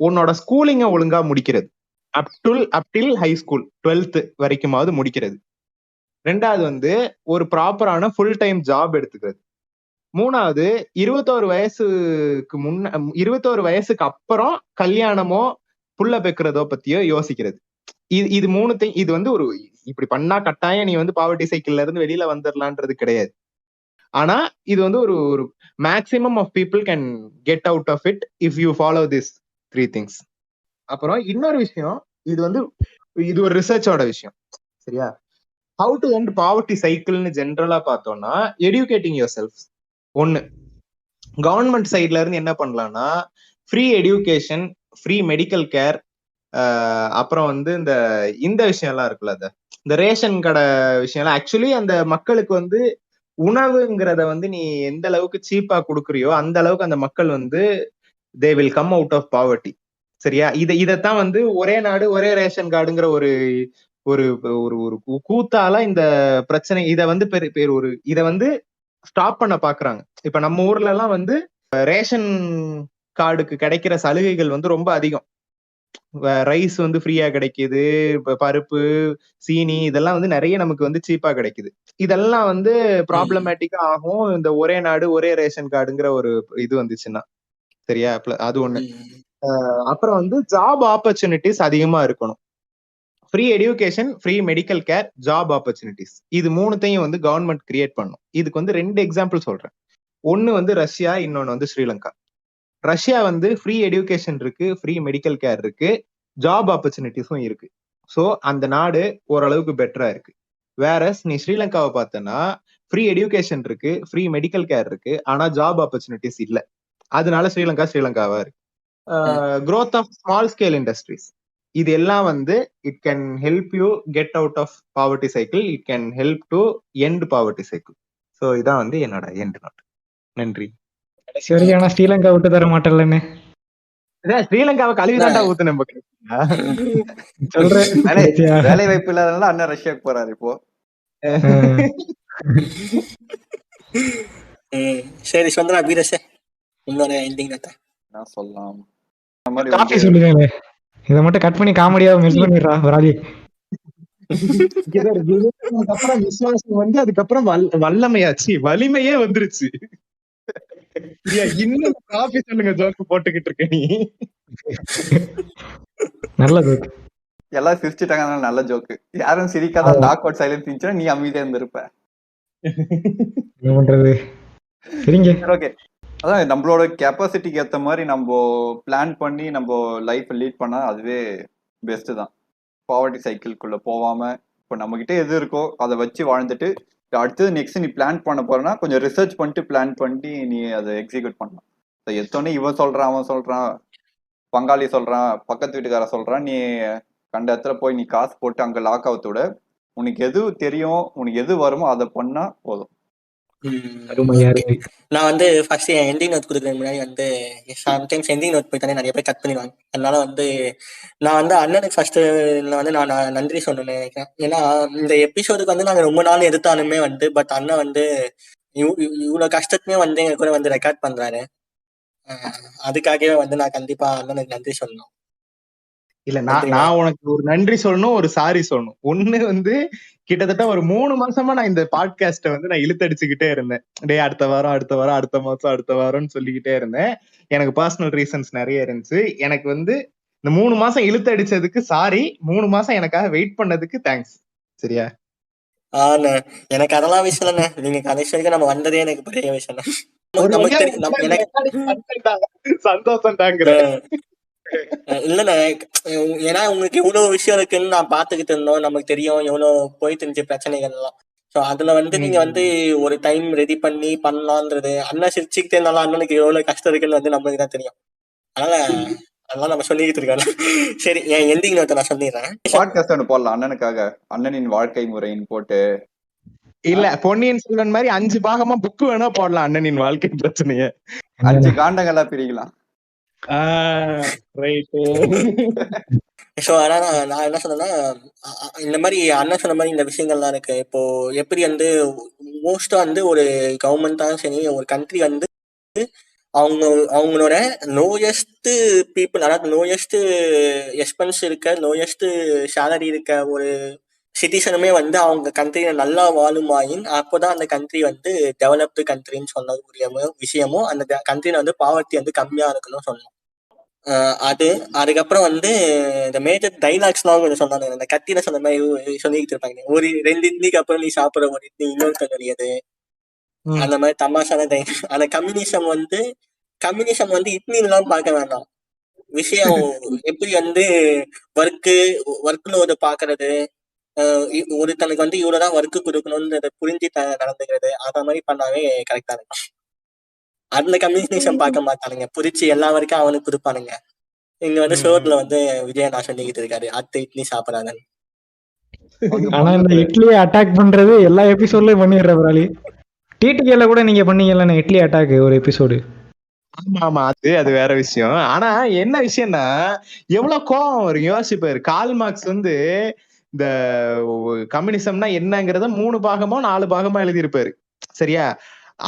S3: உன்னோட ஸ்கூலிங்க ஒழுங்கா முடிக்கிறது. அப் டில் ஹை ஸ்கூல் 12th வரைக்குமாவது முடிக்கிறது. 2வது வந்து ஒரு ப்ராப்பரான ஃபுல் டைம் ஜாப் எடுத்துக்கிறது. 3வது 21 வயசுக்கு 21 வயசுக்கு அப்புறம் கல்யாணமோ புள்ள பெக்கிறதோ பத்தியோ யோசிக்கிறது. இது 3 இது வந்து ஒரு இப்படி பண்ணா கட்டாயம் நீ வந்து பாவர்ட்டி சைக்கிள்ல இருந்து வெளியில வந்துடலான்றது கிடையாது. ஆனா இது வந்து ஒரு ஒரு maximum of people can get out of it if you follow this 3 things. அப்புறம் இன்னொரு விஷயம், இது ஒரு ரிசர்ச்சோட விஷயம், சரியா? ஹவு டு எண்ட் பாவர்ட்டி சைக்கிள்னு ஜென்ரலா பார்த்தோம்னா, எடுகேட்டிங் யுவர் செல்ஃப். ஒன்னு, கவர்மெண்ட் சைட்ல இருந்து என்ன பண்ணலாம்னா, free education, free medical care, அப்புறம் வந்து இந்த விஷயம் எல்லாம் இருக்குல்ல, இந்த ரேஷன் கடை விஷயம், ஆக்சுவலி அந்த மக்களுக்கு வந்து உணவுங்கிறத வந்து நீ எந்த அளவுக்கு சீப்பா கொடுக்குறியோ அந்த அளவுக்கு அந்த மக்கள் வந்து they will come out of poverty, சரியா? இதத்தான் வந்து ஒரே நாடு ஒரே ரேஷன் கார்டுங்கிற ஒரு ஒரு ஒரு கூத்தால இந்த பிரச்சனை இதை வந்து இதை வந்து ஸ்டாப் பண்ண பாக்குறாங்க. இப்ப நம்ம ஊர்ல எல்லாம் வந்து ரேஷன் கார்டுக்கு கிடைக்கிற சலுகைகள் வந்து ரொம்ப அதிகம். ரைஸ் வந்து ஃப்ரீயா கிடைக்குது, பருப்பு, சீனி இதெல்லாம் வந்து நிறைய நமக்கு வந்து சீப்பா கிடைக்குது. இதெல்லாம் வந்து ப்ராப்ளமேட்டிக்கா ஆகும் இந்த ஒரே நாடு ஒரே ரேஷன் கார்டுங்கிற ஒரு இது வந்துச்சுன்னா, சரியா? அது ஒண்ணு. அப்புறம் வந்து ஜாப் ஆப்பர்ச்சுனிட்டிஸ் அதிகமா இருக்கணும். Free education, free medical care, job opportunities, இது 3த்தையும் வந்து கவர்மெண்ட் கிரியேட் பண்ணும். இதுக்கு வந்து 2 எக்ஸாம்பிள் சொல்றேன். ஒன்னு வந்து ரஷ்யா, இன்னொன்னு வந்து ஸ்ரீலங்கா. ரஷ்யா வந்து ஃப்ரீ எடுகேஷன் இருக்கு, ஃப்ரீ மெடிக்கல் கேர் இருக்கு, ஜாப் ஆப்பர்ச்சுனிட்டிஸும் இருக்கு. ஸோ அந்த நாடு ஓரளவுக்கு பெட்டரா இருக்கு. வேறஸ் நீ ஸ்ரீலங்காவை பார்த்தனா ஃப்ரீ எடுகேஷன் இருக்கு, ஃப்ரீ மெடிக்கல் கேர் இருக்கு, ஆனா ஜாப் ஆப்பர்ச்சுனிட்டிஸ் இல்ல. அதனால ஸ்ரீலங்காவா இருக்கு. growth of small scale industries, இது எல்லாம் வந்து it can help you get out of poverty cycle, it can help to end poverty cycle. So இதான் வந்து என்னோட எண்ட் நோட். நன்றி.
S4: கடைசி வரைக்கும் ஆனா ஸ்ரீலங்கா விட்டு தர மாட்டேன்லன்னு
S3: ஸ்ரீலங்காவை கழுவிதாண்டா ஊத்து நம்ம
S4: சொல்றேன்.
S2: வேலை வாய்ப்பு இல்லாதனால அண்ணன் ரஷ்யாவுக்கு போறாரு இப்போ.
S1: சரி சுந்தரா வீரசே, இன்னொரு எண்டிங்
S2: நான் சொல்லலாம்.
S4: காப்பி சொல்லுங்க, இதை மட்டும் கட் பண்ணி காமெடியா மிஸ் பண்ணிடுறா ராஜி.
S3: அப்புறம் விசுவாசம் வந்து அதுக்கப்புறம் வல்லமையாச்சு, வலிமையே வந்துருச்சு. இன்னும் காப்பி சொல்லுங்க ஜோக்கு போட்டுக்கிட்டு இருக்க நீ.
S4: நல்ல ஜோக்,
S2: எல்லாம் சிரிச்சுட்டாங்க, நல்ல ஜோக்கு. யாரும் சிரிக்காத லாக் அவுட் சைலன்ஸ் இருந்துச்சுன்னா நீ அமைதியா இருந்திருப்ப.
S4: என்ன பண்றது? சரிங்க,
S2: ஓகே. அதான் நம்மளோட கெப்பாசிட்டிக்கு ஏத்த மாதிரி நம்ம பிளான் பண்ணி நம்ம லைஃப் லீட் பண்ணா அதுவே பெஸ்ட் தான். பாவர்ட்டி சைக்கிள்குள்ள போகாம இப்போ நம்ம கிட்ட எது இருக்கோ அதை வச்சு வாழ்ந்துட்டு அடுத்தது நெக்ஸ்ட் நீ பிளான் பண்ண போறேன்னா கொஞ்சம் ரிசர்ச் பண்ணிட்டு பிளான் பண்ணி நீ அதை எக்ஸிக்யூட் பண்ணலாம். எத்தோடனே இவன் சொல்றான், அவன் சொல்றான், பங்காளி சொல்றான், பக்கத்து வீட்டுக்கார சொல்றான், நீ கண்ட இடத்துல போய் நீ காசு போட்டு அங்க லாக் ஆகத்தோட உனக்கு எது தெரியும், உனக்கு எது வருமோ அதை பண்ணா போதும்.
S1: நான் வந்து ஃபர்ஸ்ட் என் எண்டிங் நோட் கொடுக்குறதுக்கு முன்னாடி வந்து சம்டைம்ஸ் எண்டிங் நோட் போய் தானே நிறைய பேர் கட் பண்ணிடுவாங்க. அதனால வந்து நான் வந்து அண்ணனுக்கு ஃபர்ஸ்ட் வந்து நான் நன்றி சொல்லணும்னு நினைக்கிறேன். ஏன்னா இந்த எபிசோடுக்கு வந்து நாங்கள் ரொம்ப நாள் எடுத்தாலுமே வந்து பட் அண்ணன் வந்து இவ்வளவு கஷ்டத்துமே வந்து எங்க கூட வந்து ரெக்கார்ட் பண்றாரு. அதுக்காகவே வந்து நான் கண்டிப்பா அண்ணனுக்கு நன்றி சொல்லணும்.
S3: இல்ல நான் உனக்கு ஒரு நன்றி சொல்லணும், ஒரு சாரி சொல்லணும். ஒண்ணு வந்து கிட்டத்தட்ட ஒரு 3 மாசமா நான் இந்த பாட்காஸ்ட வந்து நான் இழுத்தடிச்சுக்கிட்டே இருந்தேன். அடுத்த வாரம் அடுத்த மாசம் அடுத்த வாரம்னு சொல்லிக்கிட்டே இருந்தேன். எனக்கு பர்சனல் ரீசன்ஸ் நிறைய இருந்துச்சு. எனக்கு வந்து இந்த 3 மாசம் இழுத்தடிச்சதுக்கு சாரி, 3 மாசம் எனக்காக வெயிட் பண்ணதுக்கு தேங்க்ஸ். சரியா?
S1: எனக்கு அதெல்லாம் விஷயம் இல்லைண்ணே, நீங்க கடைசி வரைக்கும் நம்ம வந்ததே எனக்கு பெரிய விஷயம்.
S3: சந்தோஷம் தாங்கிற
S1: இல்லண்ணே, ஏன்னா உங்களுக்கு இவ்வளவு விஷயம் இருக்குன்னு நான் பாத்துக்கிட்டு இருந்தோம், நமக்கு தெரியும் எவ்வளவு போயிட்டு இருந்துச்சு பிரச்சனைகள் எல்லாம். சோ அதுல வந்து நீங்க வந்து ஒரு டைம் ரெடி பண்ணி பண்ணலான்றது, அண்ணன் சிரிச்சுக்கிட்டே இருந்தாலும் அண்ணனுக்கு எவ்வளவு கஷ்டம் இருக்குன்னு வந்து நம்மளுக்கு தான் தெரியும். அதெல்லாம் நம்ம சொல்லிக்கிட்டு இருக்கோம். சரி, என் எண்டிங் நோட்டை நான் சொல்லிடுறேன்.
S2: பாட்காஸ்ட் ஒன்று போடலாம் அண்ணனுக்காக, அண்ணனின் வாழ்க்கை முறைன்னு போட்டு.
S3: இல்ல பொன்னியின் செல்வன் மாதிரி 5 பாகமா புக் வேணா போடலாம், அண்ணனின் வாழ்க்கை பிரச்சனைய
S2: 5 காண்டங்களா பிரிக்கலாம்.
S1: ஸோ ஆனால் நான் என்ன சொன்னேன்னா, இந்த மாதிரி அண்ணன் சொன்ன மாதிரி இந்த விஷயங்கள்லாம் இருக்கு. இப்போ எப்படி வந்து மோஸ்டா வந்து ஒரு கவர்மெண்ட்டாலும் சரி, ஒரு கண்ட்ரி வந்து அவங்க அவங்களோட லோயஸ்ட் பீப்புள், அதாவது லோயஸ்ட் எக்ஸ்பென்ஸ் இருக்க, லோயஸ்ட் சேலரி இருக்க ஒரு சிட்டிசனுமே வந்து அவங்க கண்ட்ரியில நல்லா வாழுமாயின் அப்போதான் அந்த கண்ட்ரி வந்து டெவலப்டு கண்ட்ரின்னு சொன்னக்கூடிய விஷயமும், அந்த கண்ட்ரியில வந்து பாவர்ட்டி வந்து கம்மியா இருக்கணும்னு சொன்னோம். அதுக்கப்புறம் வந்து இந்த மேஜர் டைலாக்ஸ்லாம் கொஞ்சம் சொன்னாங்க. இந்த கத்தியில சொன்ன மாதிரி சொல்லிக்கிட்டு இருப்பாங்க, ஒரு 2 இட்லிக்கு அப்புறம் நீ சாப்பிடுற ஒரு இட்லி இன்னொருத்த கிடையாது, அந்த மாதிரி தமாஷான அந்த கம்யூனிசம் வந்து இட்லிலாம் பார்க்க வேண்டாம். விஷயம் எப்படி வந்து ஒர்க் லோடு பாக்குறது, ஒருத்தனுக்கு வந்து இவ்வளவுதான் ஒர்க்கு கொடுக்கணும்ன்றத புரிஞ்சு நடந்துக்கிறது, அத மாதிரி பண்ணாவே கரெக்டா இருக்கும். அந்த கம்யூனிகேஷன் பார்க்க மாட்டானுங்க, புரிச்சு எல்லா வரைக்கும் அவனுக்கு கொடுப்பானுங்க. இங்க வந்து சோர்ல வந்து விஜய் நான் சொல்லிக்கிட்டு இருக்காரு, அத்தை இட்லி சாப்பிடாதன்னு.
S4: ஆனா இந்த இட்லியை அட்டாக் பண்றது எல்லா எபிசோட்லயும் பண்ணிடுற பிராலி. டிடிகேல கூட நீங்க பண்ணீங்கல்ல இட்லி அட்டாக் ஒரு எபிசோடு.
S3: ஆமா ஆமா, அது வேற விஷயம். ஆனா என்ன விஷயம்னா, எவ்வளவு கோவம் வரும் யோசிப்பாரு. கார்ல் மார்க்ஸ் வந்து இந்த கம்யூனிசம்னா என்னங்கிறத 3 பாகமோ 4 பாகமா எழுதியிருப்பாரு, சரியா?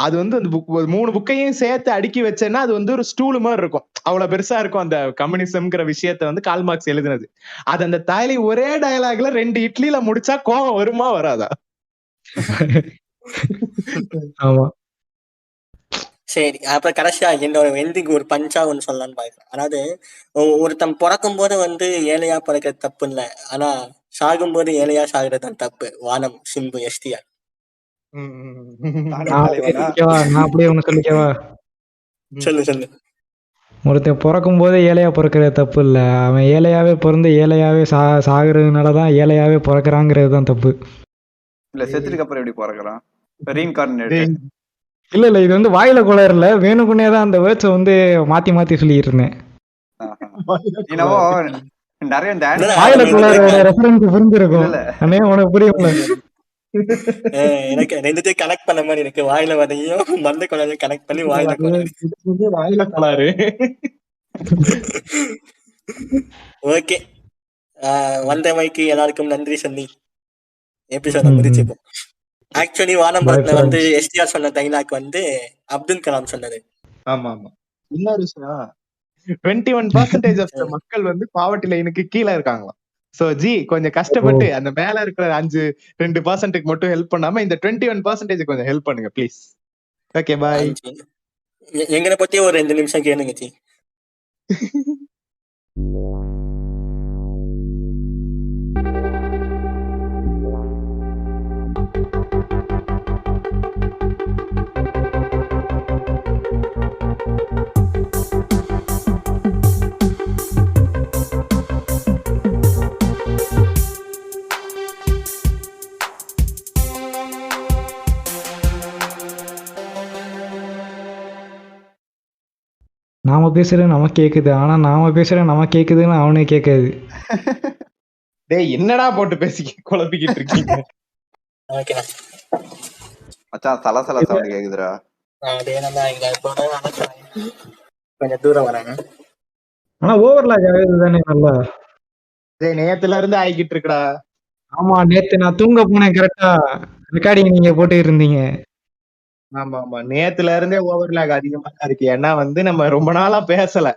S3: அது வந்து அந்த 3 புக்கையும் சேர்த்து அடுக்கி வச்சேன்னா அது வந்து ஒரு ஸ்டூல் மாதிரி இருக்கும், அவ்வளவு பெருசா இருக்கும் அந்த கம்யூனிசம்ங்கிற விஷயத்த வந்து கார்ல் மார்க்ஸ் எழுதினது. அது அந்த தாலி ஒரே டயலாக்ல 2 இட்லியில முடிச்சா கோவம் வருமா வராதா?
S4: ஆமா.
S1: சரி, அப்புறம் கடைசியா என்னோட வெந்திக்கு ஒரு பஞ்சா ஒன்று சொல்லலான்னு பாக்குறேன். அதாவது ஒருத்தன் பிறக்கும் போது வந்து ஏழையா பிறக்கிறது தப்பு இல்லை, ஆனா சாகும் போது ஏழையா சாகுறது தான் தப்பு. வானம் சிம்பு எஸ்டிஆர்.
S4: நான் அப்படியே ஒண்ணு சொல்லிக்கவா?
S1: சொல்லு.
S4: ஒருத்தன் பிறக்கும் போது ஏழையா பிறக்கிறது தப்பு இல்ல, அவன் ஏழையாவே பிறந்து ஏழையாவே சாகுறதுனாலதான் ஏழையாவே பிறக்கிறாங்கிறது தான் தப்பு.
S2: இல்ல செத்துக்கு அப்புறம் எப்படி பிறக்கிறான்? ரீஇன்கார்னேட்.
S4: இல்ல இது வந்து வாயில குளறல, வேணுக்குன்னே தான் அந்த வேர்ட்ஸை வந்து மாத்தி சொல்லிட்டு இருந்தேன்.
S2: என்னவோ நிறைய இந்த
S4: வாயில குளற ரெஃபரன்ஸ் புரிஞ்சிருக்கும், அண்ணே உனக்கு புரியும்ல?
S1: எனக்கு ரெண்டுத்தையும் கனெக்ட் பண்ண மாதிரி இருக்கு, வாயில வதையும் மந்த குழந்தையும் கனெக்ட் பண்ணி வாயில
S3: கோளாறு.
S1: ஓகே, வந்தமைக்கு எல்லாருக்கும் நன்றி சொல்லி எபிசோட முடிச்சுப்போம். ஆக்சுவலி வானம்பரத்துல வந்து எஸ்டிஆர் சொன்ன டைலாக் வந்து அப்துல் கலாம் சொன்னது.
S3: ஆமா ஆமா. இன்னொரு விஷயம், 21% ஆஃப் மக்கள் வந்து பாவர்ட்டி லைனுக்கு கீழே இருக்காங்களாம். சோ ஜி கொஞ்சம் கஷ்டப்பட்டு அந்த மேல இருக்கிற 2% மட்டும் ஹெல்ப் பண்ணாம இந்த 21% கொஞ்சம் ஹெல்ப் பண்ணுங்க ப்ளீஸ். Okay bye.
S1: எங்களை பத்தி ஒரு 2 நிமிஷம் கேளுங்க ஜி.
S4: நாம பேசுறது நமக்கு கேக்குது, ஆனா நாம பேசுறது நமக்கு கேக்குதுன்னு அவனே கேட்காது.
S3: டேய் என்னடா போட்டு பேசி குழப்பிக்கிட்டு இருக்கீங்க?
S2: மச்சான் சலசல சவுண்ட் கேக்குதுடா.
S1: கொஞ்சம் தூரம் வராங்க.
S4: ஆனா ஓவர்லாக் ஆகுது தானே நல்லா?
S3: டேய் நேத்துல இருந்து ஆகிக்கிட்டு இருக்குடா.
S4: ஆமா, நேத்து நான் தூங்க போனேன், கரெக்டா ரெக்கார்டிங் நீங்க போட்டு இருந்தீங்க.
S3: ஆமா ஆமா, நேத்துல இருந்தே ஓவர்லாக் அதிகமா இருக்கு. ஏன்னா வந்து நம்ம ரொம்ப நாளா பேசல,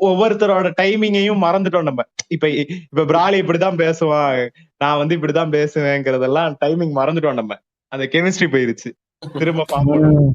S3: ஒவ்வொருத்தரோட டைமிங்கையும் மறந்துட்டோம் நம்ம. இப்ப பிராலி இப்படிதான் பேசுவான், நான் வந்து இப்படிதான் பேசுவேங்கிறதெல்லாம் டைமிங் மறந்துட்டோம் நம்ம. அந்த கெமிஸ்ட்ரி போயிருச்சு, திரும்ப பாப்போம்.